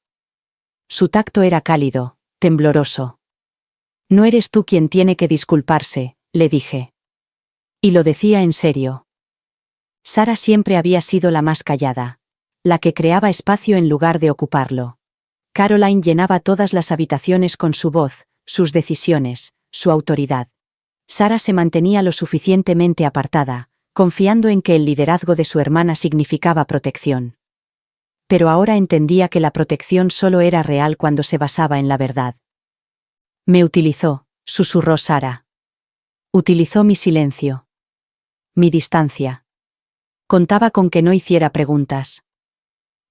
Speaker 1: Su tacto era cálido, tembloroso. No eres tú quien tiene que disculparse, le dije. Y lo decía en serio. Sara siempre había sido la más callada, la que creaba espacio en lugar de ocuparlo. Caroline llenaba todas las habitaciones con su voz, sus decisiones, su autoridad. Sara se mantenía lo suficientemente apartada, confiando en que el liderazgo de su hermana significaba protección. Pero ahora entendía que la protección solo era real cuando se basaba en la verdad. Me utilizó, susurró Sara. Utilizó mi silencio. Mi distancia. Contaba con que no hiciera preguntas.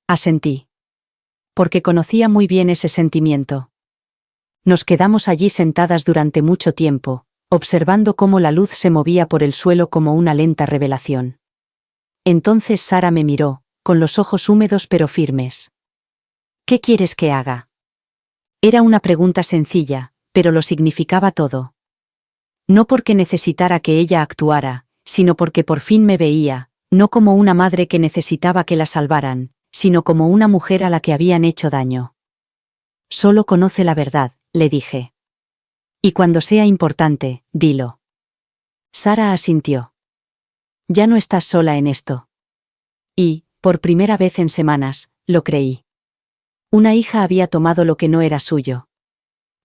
Speaker 1: Asentí. Porque conocía muy bien ese sentimiento. Nos quedamos allí sentadas durante mucho tiempo, observando cómo la luz se movía por el suelo como una lenta revelación. Entonces Sara me miró, con los ojos húmedos pero firmes. ¿Qué quieres que haga? Era una pregunta sencilla, pero lo significaba todo. No porque necesitara que ella actuara, sino porque por fin me veía, no como una madre que necesitaba que la salvaran, sino como una mujer a la que habían hecho daño. Solo conoce la verdad, le dije. Y cuando sea importante, dilo. Sara asintió. Ya no estás sola en esto. Y, por primera vez en semanas, lo creí. Una hija había tomado lo que no era suyo.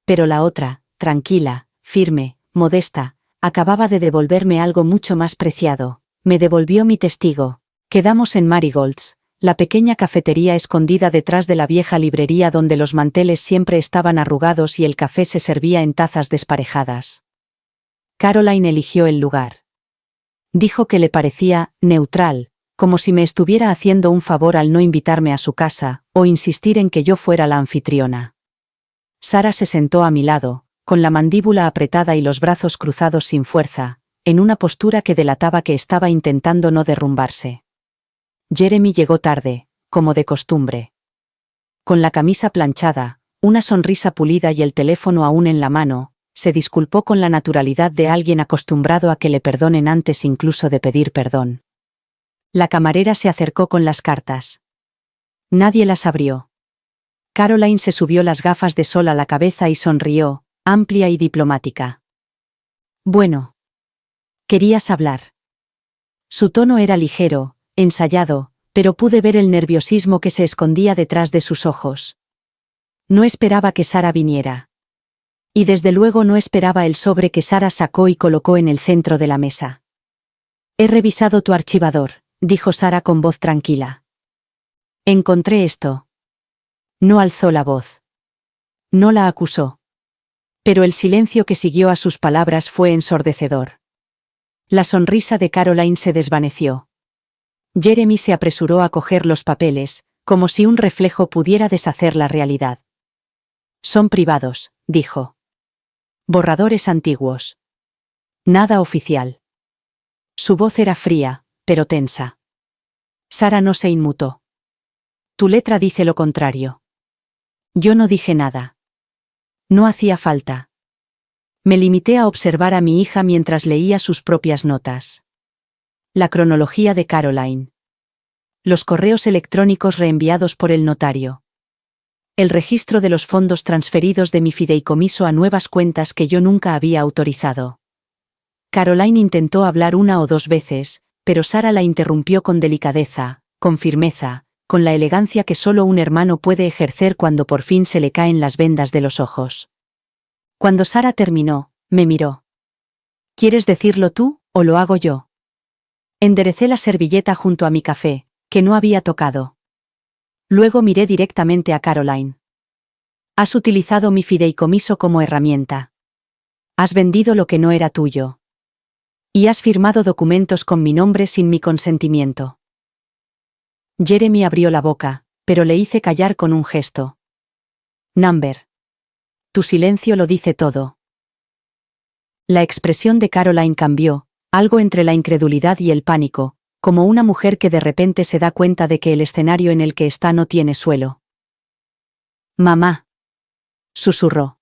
Speaker 1: Pero la otra, tranquila, firme, modesta, acababa de devolverme algo mucho más preciado. Me devolvió mi testigo. Quedamos en Marigold's, la pequeña cafetería escondida detrás de la vieja librería donde los manteles siempre estaban arrugados y el café se servía en tazas desparejadas. Caroline eligió el lugar. Dijo que le parecía neutral, como si me estuviera haciendo un favor al no invitarme a su casa, o insistir en que yo fuera la anfitriona. Sara se sentó a mi lado, con la mandíbula apretada y los brazos cruzados sin fuerza, en una postura que delataba que estaba intentando no derrumbarse. Jeremy llegó tarde, como de costumbre. Con la camisa planchada, una sonrisa pulida y el teléfono aún en la mano, se disculpó con la naturalidad de alguien acostumbrado a que le perdonen antes incluso de pedir perdón. La camarera se acercó con las cartas. Nadie las abrió. Caroline se subió las gafas de sol a la cabeza y sonrió, amplia y diplomática. Bueno. ¿Querías hablar? Su tono era ligero, ensayado, pero pude ver el nerviosismo que se escondía detrás de sus ojos. No esperaba que Sara viniera. Y desde luego no esperaba el sobre que Sara sacó y colocó en el centro de la mesa. He revisado tu archivador, dijo Sara con voz tranquila. Encontré esto. No alzó la voz. No la acusó. Pero el silencio que siguió a sus palabras fue ensordecedor. La sonrisa de Caroline se desvaneció. Jeremy se apresuró a coger los papeles, como si un reflejo pudiera deshacer la realidad. Son privados, dijo. Borradores antiguos. Nada oficial. Su voz era fría, pero tensa. Sara no se inmutó. Tu letra dice lo contrario. Yo no dije nada. No hacía falta. Me limité a observar a mi hija mientras leía sus propias notas. La cronología de Caroline. Los correos electrónicos reenviados por el notario. El registro de los fondos transferidos de mi fideicomiso a nuevas cuentas que yo nunca había autorizado. Caroline intentó hablar una o dos veces, pero Sara la interrumpió con delicadeza, con firmeza, con la elegancia que solo un hermano puede ejercer cuando por fin se le caen las vendas de los ojos. Cuando Sara terminó, me miró. ¿Quieres decirlo tú, o lo hago yo? Enderecé la servilleta junto a mi café, que no había tocado. Luego miré directamente a Caroline. Has utilizado mi fideicomiso como herramienta. Has vendido lo que no era tuyo. Y has firmado documentos con mi nombre sin mi consentimiento. Jeremy abrió la boca, pero le hice callar con un gesto. Number. Tu silencio lo dice todo. La expresión de Caroline cambió, algo entre la incredulidad y el pánico, como una mujer que de repente se da cuenta de que el escenario en el que está no tiene suelo. Mamá. Susurró.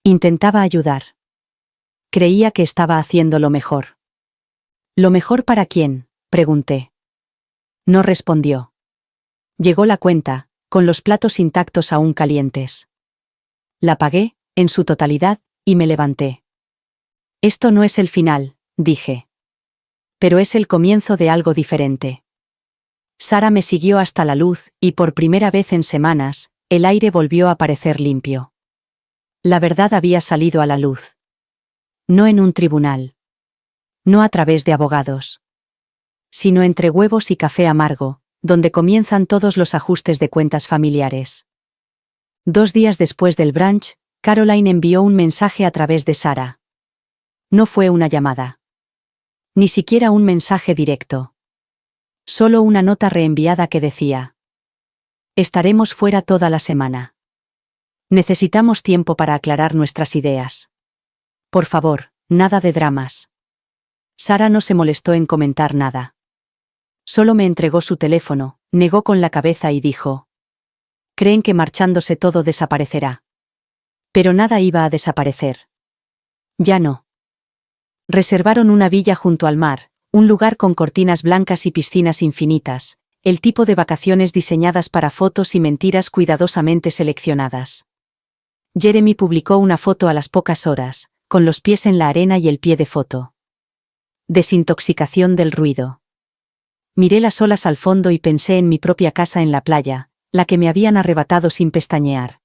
Speaker 1: Intentaba ayudar. Creía que estaba haciendo lo mejor. ¿Lo mejor para quién?, pregunté. No respondió. Llegó la cuenta, con los platos intactos aún calientes. La pagué, en su totalidad, y me levanté. Esto no es el final, dije. Pero es el comienzo de algo diferente. Sara me siguió hasta la luz, y por primera vez en semanas, el aire volvió a parecer limpio. La verdad había salido a la luz. No en un tribunal. No a través de abogados. Sino entre huevos y café amargo, donde comienzan todos los ajustes de cuentas familiares. 2 días después del brunch, Caroline envió un mensaje a través de Sara. No fue una llamada. Ni siquiera un mensaje directo. Solo una nota reenviada que decía: estaremos fuera toda la semana. Necesitamos tiempo para aclarar nuestras ideas. Por favor, nada de dramas. Sara no se molestó en comentar nada. Solo me entregó su teléfono, negó con la cabeza y dijo: creen que marchándose todo desaparecerá. Pero nada iba a desaparecer. Ya no. Reservaron una villa junto al mar, un lugar con cortinas blancas y piscinas infinitas, el tipo de vacaciones diseñadas para fotos y mentiras cuidadosamente seleccionadas. Jeremy publicó una foto a las pocas horas, con los pies en la arena y el pie de foto. Desintoxicación del ruido. Miré las olas al fondo y pensé en mi propia casa en la playa, la que me habían arrebatado sin pestañear.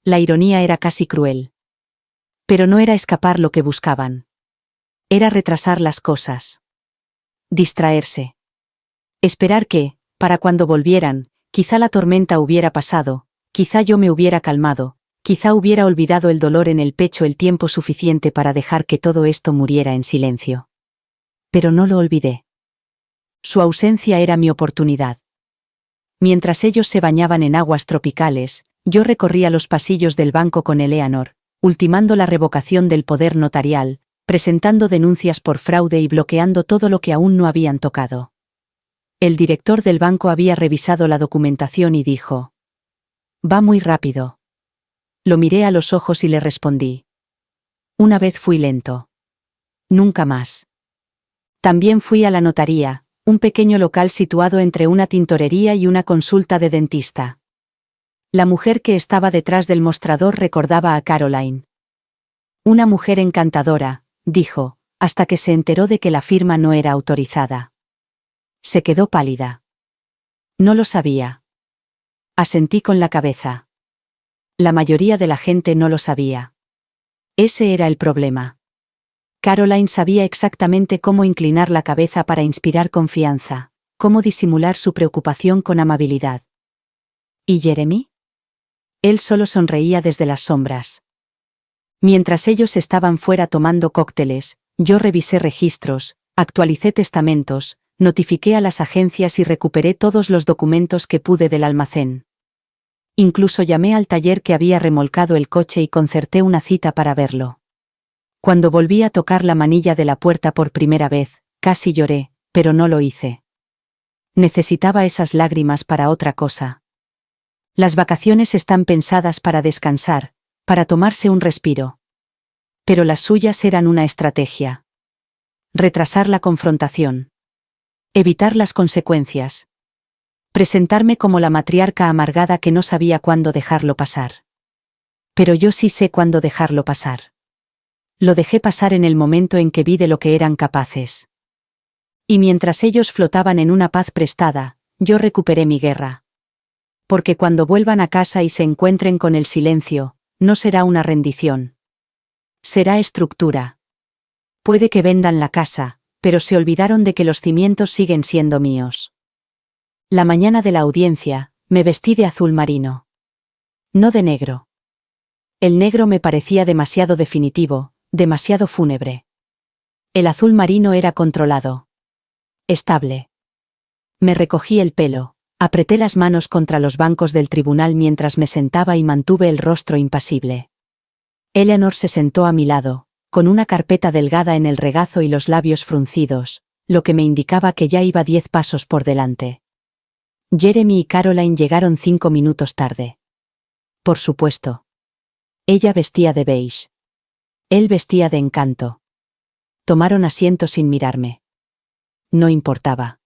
Speaker 1: La ironía era casi cruel. Pero no era escapar lo que buscaban. Era retrasar las cosas. Distraerse. Esperar que, para cuando volvieran, quizá la tormenta hubiera pasado, quizá yo me hubiera calmado, quizá hubiera olvidado el dolor en el pecho el tiempo suficiente para dejar que todo esto muriera en silencio. Pero no lo olvidé. Su ausencia era mi oportunidad. Mientras ellos se bañaban en aguas tropicales, yo recorría los pasillos del banco con Eleanor, ultimando la revocación del poder notarial, presentando denuncias por fraude y bloqueando todo lo que aún no habían tocado. El director del banco había revisado la documentación y dijo: «Va muy rápido». Lo miré a los ojos y le respondí: «Una vez fui lento. Nunca más». También fui a la notaría, un pequeño local situado entre una tintorería y una consulta de dentista. La mujer que estaba detrás del mostrador recordaba a Caroline. «Una mujer encantadora», dijo, hasta que se enteró de que la firma no era autorizada. Se quedó pálida. «No lo sabía». Asentí con la cabeza. La mayoría de la gente no lo sabía. Ese era el problema. Caroline sabía exactamente cómo inclinar la cabeza para inspirar confianza, cómo disimular su preocupación con amabilidad. ¿Y Jeremy? Él solo sonreía desde las sombras. Mientras ellos estaban fuera tomando cócteles, yo revisé registros, actualicé testamentos, notifiqué a las agencias y recuperé todos los documentos que pude del almacén. Incluso llamé al taller que había remolcado el coche y concerté una cita para verlo. Cuando volví a tocar la manilla de la puerta por primera vez, casi lloré, pero no lo hice. Necesitaba esas lágrimas para otra cosa. Las vacaciones están pensadas para descansar, para tomarse un respiro. Pero las suyas eran una estrategia. Retrasar la confrontación. Evitar las consecuencias. Presentarme como la matriarca amargada que no sabía cuándo dejarlo pasar. Pero yo sí sé cuándo dejarlo pasar. Lo dejé pasar en el momento en que vi de lo que eran capaces. Y mientras ellos flotaban en una paz prestada, yo recuperé mi guerra. Porque cuando vuelvan a casa y se encuentren con el silencio, no será una rendición. Será estructura. Puede que vendan la casa, pero se olvidaron de que los cimientos siguen siendo míos. La mañana de la audiencia, me vestí de azul marino. No de negro. El negro me parecía demasiado definitivo, demasiado fúnebre. El azul marino era controlado. Estable. Me recogí el pelo, apreté las manos contra los bancos del tribunal mientras me sentaba y mantuve el rostro impasible. Eleanor se sentó a mi lado, con una carpeta delgada en el regazo y los labios fruncidos, lo que me indicaba que ya iba 10 pasos por delante. Jeremy y Caroline llegaron 5 minutos tarde. Por supuesto. Ella vestía de beige. Él vestía de encanto. Tomaron asiento sin mirarme. No importaba.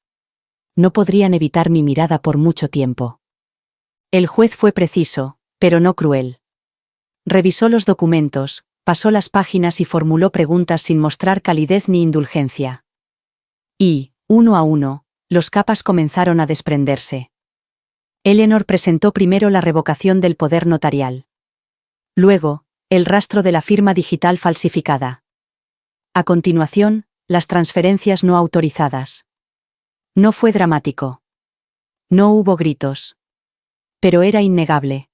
Speaker 1: No podrían evitar mi mirada por mucho tiempo. El juez fue preciso, pero no cruel. Revisó los documentos, pasó las páginas y formuló preguntas sin mostrar calidez ni indulgencia. Y, uno a uno, los capas comenzaron a desprenderse. Eleanor presentó primero la revocación del poder notarial. Luego, el rastro de la firma digital falsificada. A continuación, las transferencias no autorizadas. No fue dramático. No hubo gritos. Pero era innegable.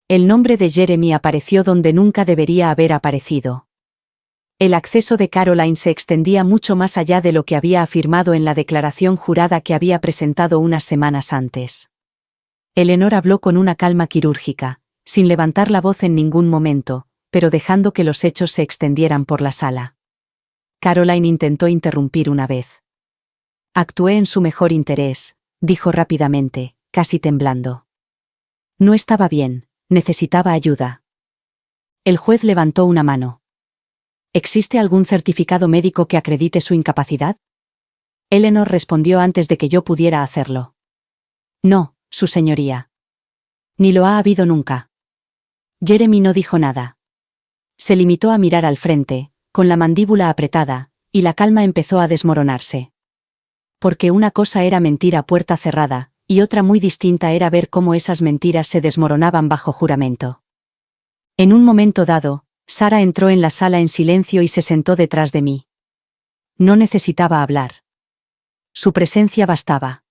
Speaker 1: El nombre de Jeremy apareció donde nunca debería haber aparecido. El acceso de Caroline se extendía mucho más allá de lo que había afirmado en la declaración jurada que había presentado unas semanas antes. Eleanor habló con una calma quirúrgica, sin levantar la voz en ningún momento, pero dejando que los hechos se extendieran por la sala. Caroline intentó interrumpir una vez. Actué en su mejor interés, dijo rápidamente, casi temblando. No estaba bien, necesitaba ayuda. El juez levantó una mano. ¿Existe algún certificado médico que acredite su incapacidad? Eleanor respondió antes de que yo pudiera hacerlo. No, su señoría. Ni lo ha habido nunca. Jeremy no dijo nada. Se limitó a mirar al frente, con la mandíbula apretada, y la calma empezó a desmoronarse. Porque una cosa era mentir a puerta cerrada, y otra muy distinta era ver cómo esas mentiras se desmoronaban bajo juramento. En un momento dado, Sara entró en la sala en silencio y se sentó detrás de mí. No necesitaba hablar. Su presencia bastaba.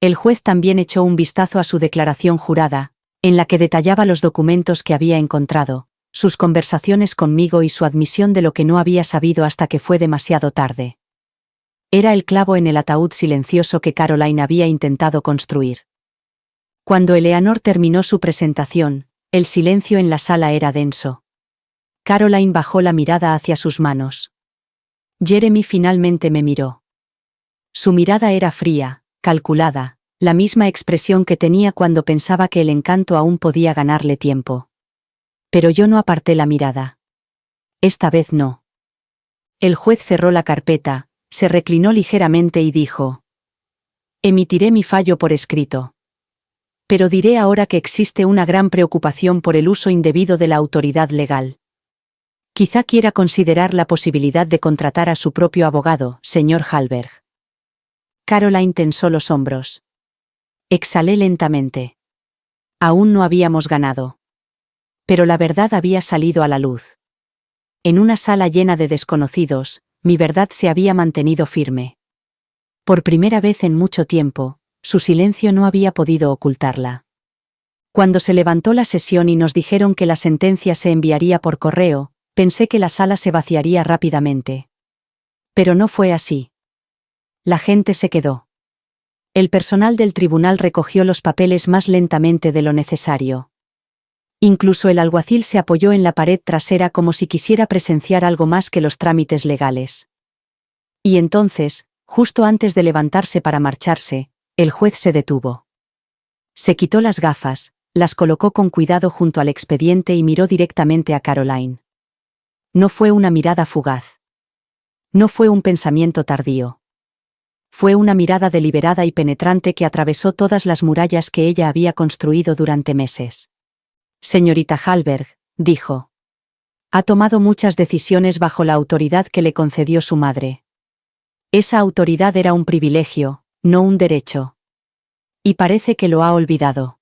Speaker 1: El juez también echó un vistazo a su declaración jurada, en la que detallaba los documentos que había encontrado, sus conversaciones conmigo y su admisión de lo que no había sabido hasta que fue demasiado tarde. Era el clavo en el ataúd silencioso que Caroline había intentado construir. Cuando Eleanor terminó su presentación, el silencio en la sala era denso. Caroline bajó la mirada hacia sus manos. Jeremy finalmente me miró. Su mirada era fría, calculada, la misma expresión que tenía cuando pensaba que el encanto aún podía ganarle tiempo. Pero yo no aparté la mirada. Esta vez no. El juez cerró la carpeta, se reclinó ligeramente y dijo: Emitiré mi fallo por escrito. Pero diré ahora que existe una gran preocupación por el uso indebido de la autoridad legal. Quizá quiera considerar la posibilidad de contratar a su propio abogado, señor Hallberg. Caroline tensó los hombros. Exhalé lentamente. Aún no habíamos ganado. Pero la verdad había salido a la luz. En una sala llena de desconocidos, mi verdad se había mantenido firme. Por primera vez en mucho tiempo, su silencio no había podido ocultarla. Cuando se levantó la sesión y nos dijeron que la sentencia se enviaría por correo, pensé que la sala se vaciaría rápidamente. Pero no fue así. La gente se quedó. El personal del tribunal recogió los papeles más lentamente de lo necesario. Incluso el alguacil se apoyó en la pared trasera como si quisiera presenciar algo más que los trámites legales. Y entonces, justo antes de levantarse para marcharse, el juez se detuvo. Se quitó las gafas, las colocó con cuidado junto al expediente y miró directamente a Caroline. No fue una mirada fugaz. No fue un pensamiento tardío. Fue una mirada deliberada y penetrante que atravesó todas las murallas que ella había construido durante meses. Señorita Hallberg, dijo. Ha tomado muchas decisiones bajo la autoridad que le concedió su madre. Esa autoridad era un privilegio, no un derecho. Y parece que lo ha olvidado.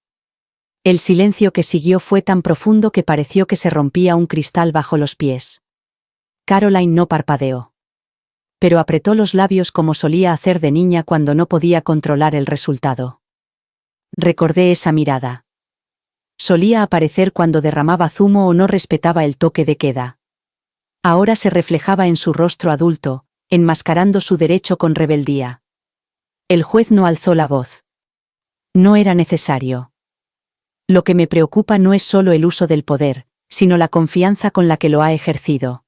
Speaker 1: El silencio que siguió fue tan profundo que pareció que se rompía un cristal bajo los pies. Caroline no parpadeó. Pero apretó los labios como solía hacer de niña cuando no podía controlar el resultado. Recordé esa mirada. Solía aparecer cuando derramaba zumo o no respetaba el toque de queda. Ahora se reflejaba en su rostro adulto, enmascarando su derecho con rebeldía. El juez no alzó la voz. No era necesario. Lo que me preocupa no es solo el uso del poder, sino la confianza con la que lo ha ejercido.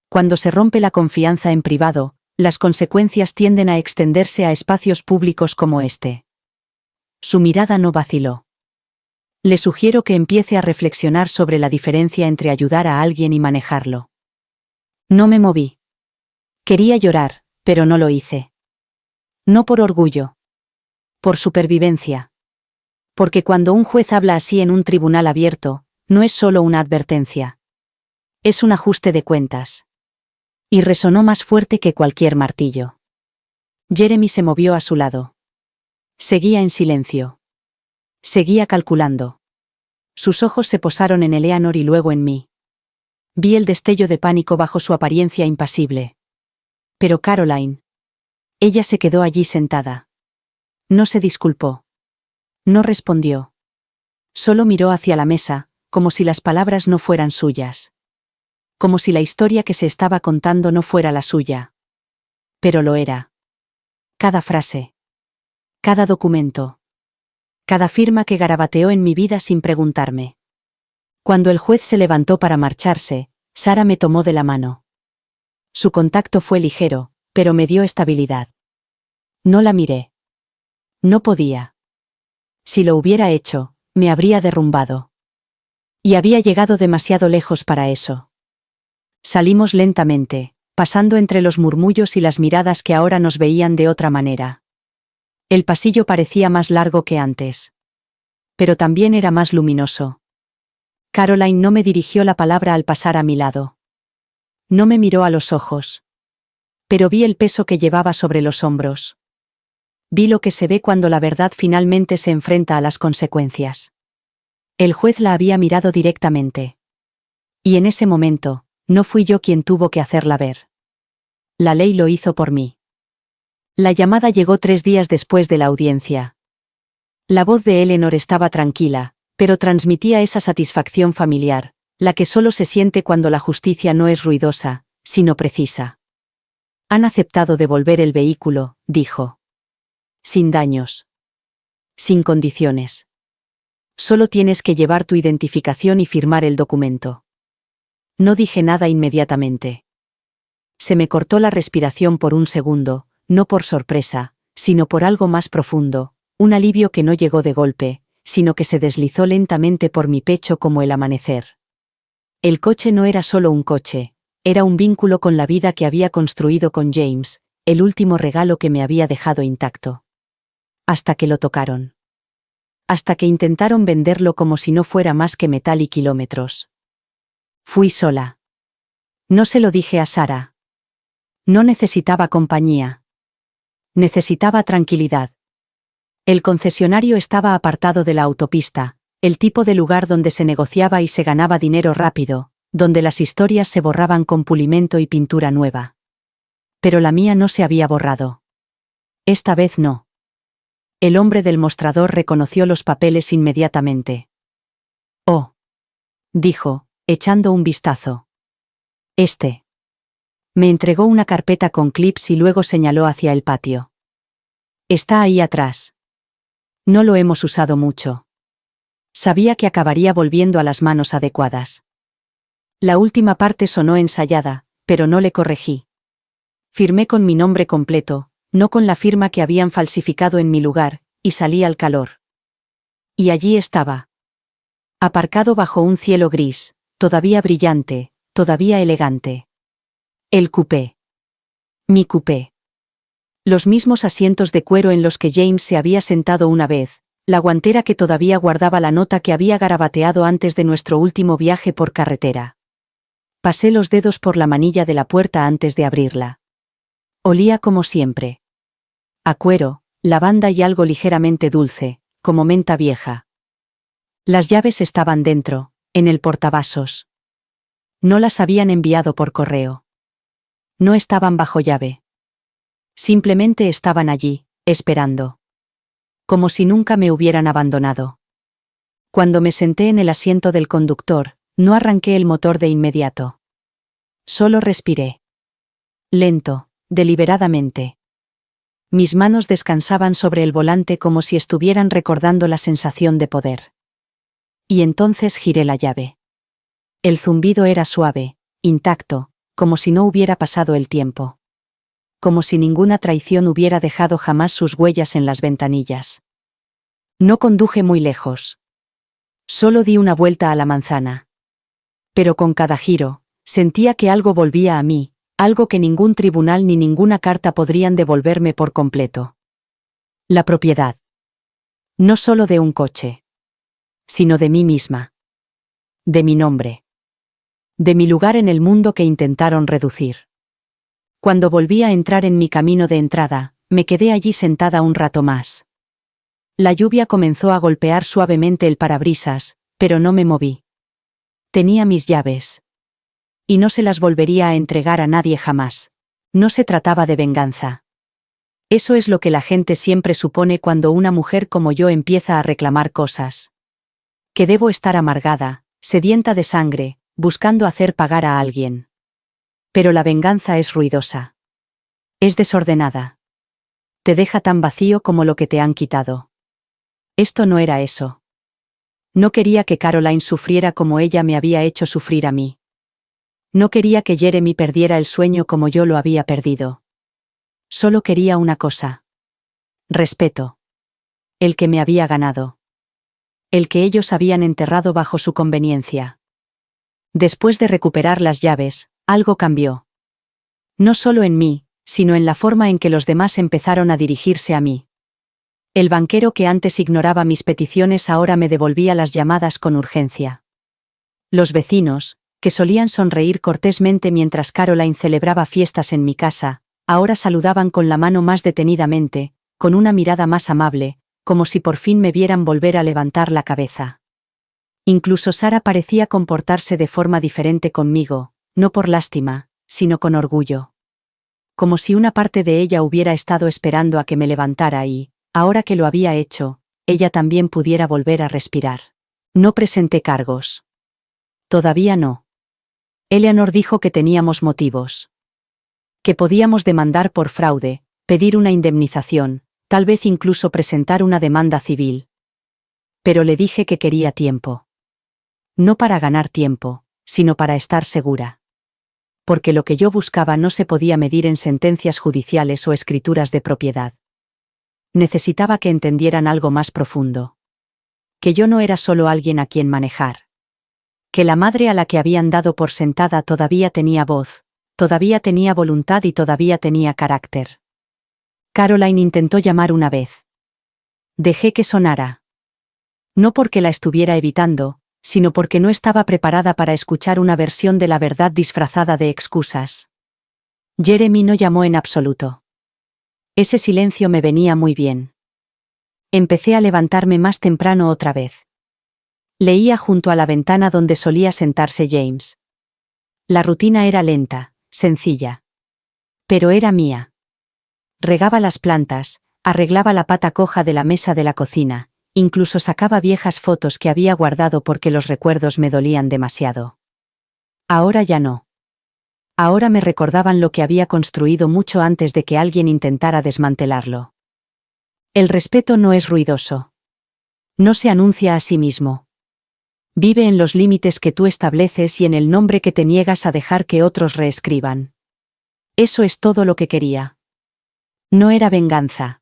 Speaker 1: Cuando se rompe la confianza en privado, las consecuencias tienden a extenderse a espacios públicos como este. Su mirada no vaciló. Le sugiero que empiece a reflexionar sobre la diferencia entre ayudar a alguien y manejarlo. No me moví. Quería llorar, pero no lo hice. No por orgullo. Por supervivencia. Porque cuando un juez habla así en un tribunal abierto, no es solo una advertencia. Es un ajuste de cuentas. Y resonó más fuerte que cualquier martillo. Jeremy se movió a su lado. Seguía en silencio. Seguía calculando. Sus ojos se posaron en Eleanor y luego en mí. Vi el destello de pánico bajo su apariencia impasible. Pero Caroline. Ella se quedó allí sentada. No se disculpó. No respondió. Solo miró hacia la mesa, como si las palabras no fueran suyas. Como si la historia que se estaba contando no fuera la suya. Pero lo era. Cada frase. Cada documento. Cada firma que garabateó en mi vida sin preguntarme. Cuando el juez se levantó para marcharse, Sara me tomó de la mano. Su contacto fue ligero, pero me dio estabilidad. No la miré. No podía. Si lo hubiera hecho, me habría derrumbado. Y había llegado demasiado lejos para eso. Salimos lentamente, pasando entre los murmullos y las miradas que ahora nos veían de otra manera. El pasillo parecía más largo que antes. Pero también era más luminoso. Caroline no me dirigió la palabra al pasar a mi lado. No me miró a los ojos. Pero vi el peso que llevaba sobre los hombros. Vi lo que se ve cuando la verdad finalmente se enfrenta a las consecuencias. El juez la había mirado directamente. Y en ese momento, no fui yo quien tuvo que hacerla ver. La ley lo hizo por mí. La llamada llegó 3 días después de la audiencia. La voz de Eleanor estaba tranquila, pero transmitía esa satisfacción familiar, la que solo se siente cuando la justicia no es ruidosa, sino precisa. Han aceptado devolver el vehículo, dijo. Sin daños. Sin condiciones. Solo tienes que llevar tu identificación y firmar el documento. No dije nada inmediatamente. Se me cortó la respiración por un segundo, no por sorpresa, sino por algo más profundo, un alivio que no llegó de golpe, sino que se deslizó lentamente por mi pecho como el amanecer. El coche no era solo un coche, era un vínculo con la vida que había construido con James, el último regalo que me había dejado intacto. Hasta que lo tocaron. Hasta que intentaron venderlo como si no fuera más que metal y kilómetros. Fui sola. No se lo dije a Sara. No necesitaba compañía. Necesitaba tranquilidad. El concesionario estaba apartado de la autopista, el tipo de lugar donde se negociaba y se ganaba dinero rápido, donde las historias se borraban con pulimento y pintura nueva. Pero la mía no se había borrado. Esta vez no. El hombre del mostrador reconoció los papeles inmediatamente. Oh, dijo, echando un vistazo. Me entregó una carpeta con clips y luego señaló hacia el patio. Está ahí atrás. No lo hemos usado mucho. Sabía que acabaría volviendo a las manos adecuadas. La última parte sonó ensayada, pero no le corregí. Firmé con mi nombre completo, no con la firma que habían falsificado en mi lugar, y salí al calor. Y allí estaba. Aparcado bajo un cielo gris, todavía brillante, todavía elegante. El coupé. Mi coupé. Los mismos asientos de cuero en los que James se había sentado una vez, la guantera que todavía guardaba la nota que había garabateado antes de nuestro último viaje por carretera. Pasé los dedos por la manilla de la puerta antes de abrirla. Olía como siempre. A cuero, lavanda y algo ligeramente dulce, como menta vieja. Las llaves estaban dentro, en el portavasos. No las habían enviado por correo. No estaban bajo llave. Simplemente estaban allí, esperando. Como si nunca me hubieran abandonado. Cuando me senté en el asiento del conductor, no arranqué el motor de inmediato. Solo respiré. Lento, deliberadamente. Mis manos descansaban sobre el volante como si estuvieran recordando la sensación de poder. Y entonces giré la llave. El zumbido era suave, intacto, como si no hubiera pasado el tiempo. Como si ninguna traición hubiera dejado jamás sus huellas en las ventanillas. No conduje muy lejos. Solo di una vuelta a la manzana. Pero con cada giro, sentía que algo volvía a mí, algo que ningún tribunal ni ninguna carta podrían devolverme por completo. La propiedad. No solo de un coche. Sino de mí misma. De mi nombre. De mi lugar en el mundo que intentaron reducir. Cuando volví a entrar en mi camino de entrada, me quedé allí sentada un rato más. La lluvia comenzó a golpear suavemente el parabrisas, pero no me moví. Tenía mis llaves. Y no se las volvería a entregar a nadie jamás. No se trataba de venganza. Eso es lo que la gente siempre supone cuando una mujer como yo empieza a reclamar cosas. Que debo estar amargada, sedienta de sangre, buscando hacer pagar a alguien. Pero la venganza es ruidosa. Es desordenada. Te deja tan vacío como lo que te han quitado. Esto no era eso. No quería que Caroline sufriera como ella me había hecho sufrir a mí. No quería que Jeremy perdiera el sueño como yo lo había perdido. Solo quería una cosa. Respeto. El que me había ganado. El que ellos habían enterrado bajo su conveniencia. Después de recuperar las llaves, algo cambió. No solo en mí, sino en la forma en que los demás empezaron a dirigirse a mí. El banquero que antes ignoraba mis peticiones ahora me devolvía las llamadas con urgencia. Los vecinos, que solían sonreír cortésmente mientras Caroline celebraba fiestas en mi casa, ahora saludaban con la mano más detenidamente, con una mirada más amable, como si por fin me vieran volver a levantar la cabeza. Incluso Sara parecía comportarse de forma diferente conmigo, no por lástima, sino con orgullo. como si una parte de ella hubiera estado esperando a que me levantara y, ahora que lo había hecho, ella también pudiera volver a respirar. No presenté cargos. Todavía no. Eleanor dijo que teníamos motivos. Que podíamos demandar por fraude, pedir una indemnización, tal vez incluso presentar una demanda civil. Pero le dije que quería tiempo. No para ganar tiempo, sino para estar segura. Porque lo que yo buscaba no se podía medir en sentencias judiciales o escrituras de propiedad. Necesitaba que entendieran algo más profundo. Que yo no era solo alguien a quien manejar. Que la madre a la que habían dado por sentada todavía tenía voz, todavía tenía voluntad y todavía tenía carácter. Caroline intentó llamar una vez. Dejé que sonara. No porque la estuviera evitando, sino porque no estaba preparada para escuchar una versión de la verdad disfrazada de excusas. Jeremy no llamó en absoluto. Ese silencio me venía muy bien. Empecé a levantarme más temprano otra vez. Leía junto a la ventana donde solía sentarse James. La rutina era lenta, sencilla. Pero era mía. Regaba las plantas, arreglaba la pata coja de la mesa de la cocina, incluso sacaba viejas fotos que había guardado porque los recuerdos me dolían demasiado. Ahora ya no. Ahora me recordaban lo que había construido mucho antes de que alguien intentara desmantelarlo. El respeto no es ruidoso. No se anuncia a sí mismo. Vive en los límites que tú estableces y en el nombre que te niegas a dejar que otros reescriban. Eso es todo lo que quería. No era venganza.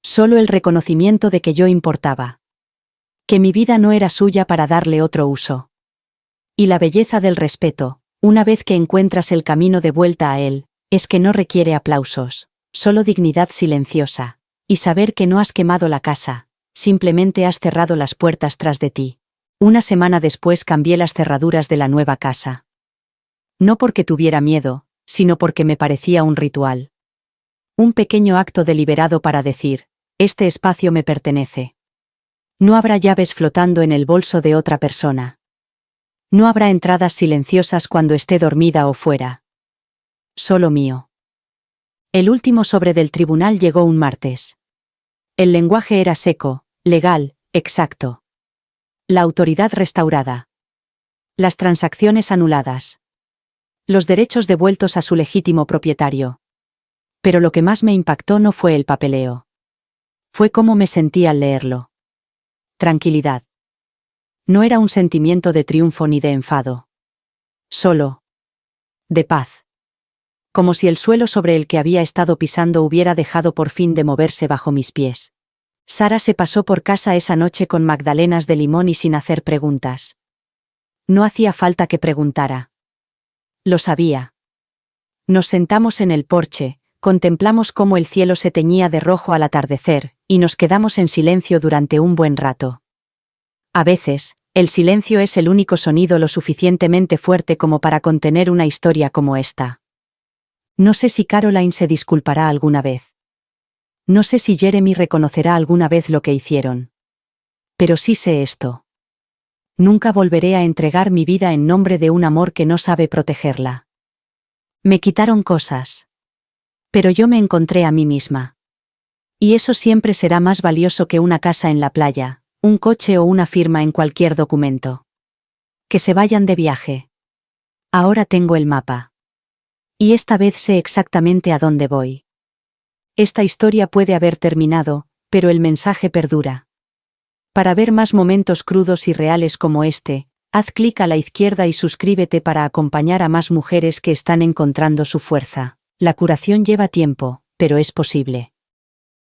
Speaker 1: Solo el reconocimiento de que yo importaba. Que mi vida no era suya para darle otro uso. Y la belleza del respeto, una vez que encuentras el camino de vuelta a él, es que no requiere aplausos, solo dignidad silenciosa, y saber que no has quemado la casa, simplemente has cerrado las puertas tras de ti. Una semana después cambié las cerraduras de la nueva casa. No porque tuviera miedo, sino porque me parecía un ritual. Un pequeño acto deliberado para decir, este espacio me pertenece. No habrá llaves flotando en el bolso de otra persona. No habrá entradas silenciosas cuando esté dormida o fuera. Solo mío. El último sobre del tribunal llegó un martes. El lenguaje era seco, legal, exacto. La autoridad restaurada. Las transacciones anuladas. Los derechos devueltos a su legítimo propietario. Pero lo que más me impactó no fue el papeleo. Fue cómo me sentí al leerlo. Tranquilidad. No era un sentimiento de triunfo ni de enfado. Solo. De paz. Como si el suelo sobre el que había estado pisando hubiera dejado por fin de moverse bajo mis pies. Sara se pasó por casa esa noche con magdalenas de limón y sin hacer preguntas. No hacía falta que preguntara. Lo sabía. Nos sentamos en el porche, contemplamos cómo el cielo se teñía de rojo al atardecer, y nos quedamos en silencio durante un buen rato. A veces, el silencio es el único sonido lo suficientemente fuerte como para contener una historia como esta. No sé si Caroline se disculpará alguna vez. No sé si Jeremy reconocerá alguna vez lo que hicieron. Pero sí sé esto. Nunca volveré a entregar mi vida en nombre de un amor que no sabe protegerla. Me quitaron cosas. Pero yo me encontré a mí misma. Y eso siempre será más valioso que una casa en la playa, un coche o una firma en cualquier documento. Que se vayan de viaje. Ahora tengo el mapa. Y esta vez sé exactamente a dónde voy. Esta historia puede haber terminado, pero el mensaje perdura. Para ver más momentos crudos y reales como este, haz clic a la izquierda y suscríbete para acompañar a más mujeres que están encontrando su fuerza. La curación lleva tiempo, pero es posible.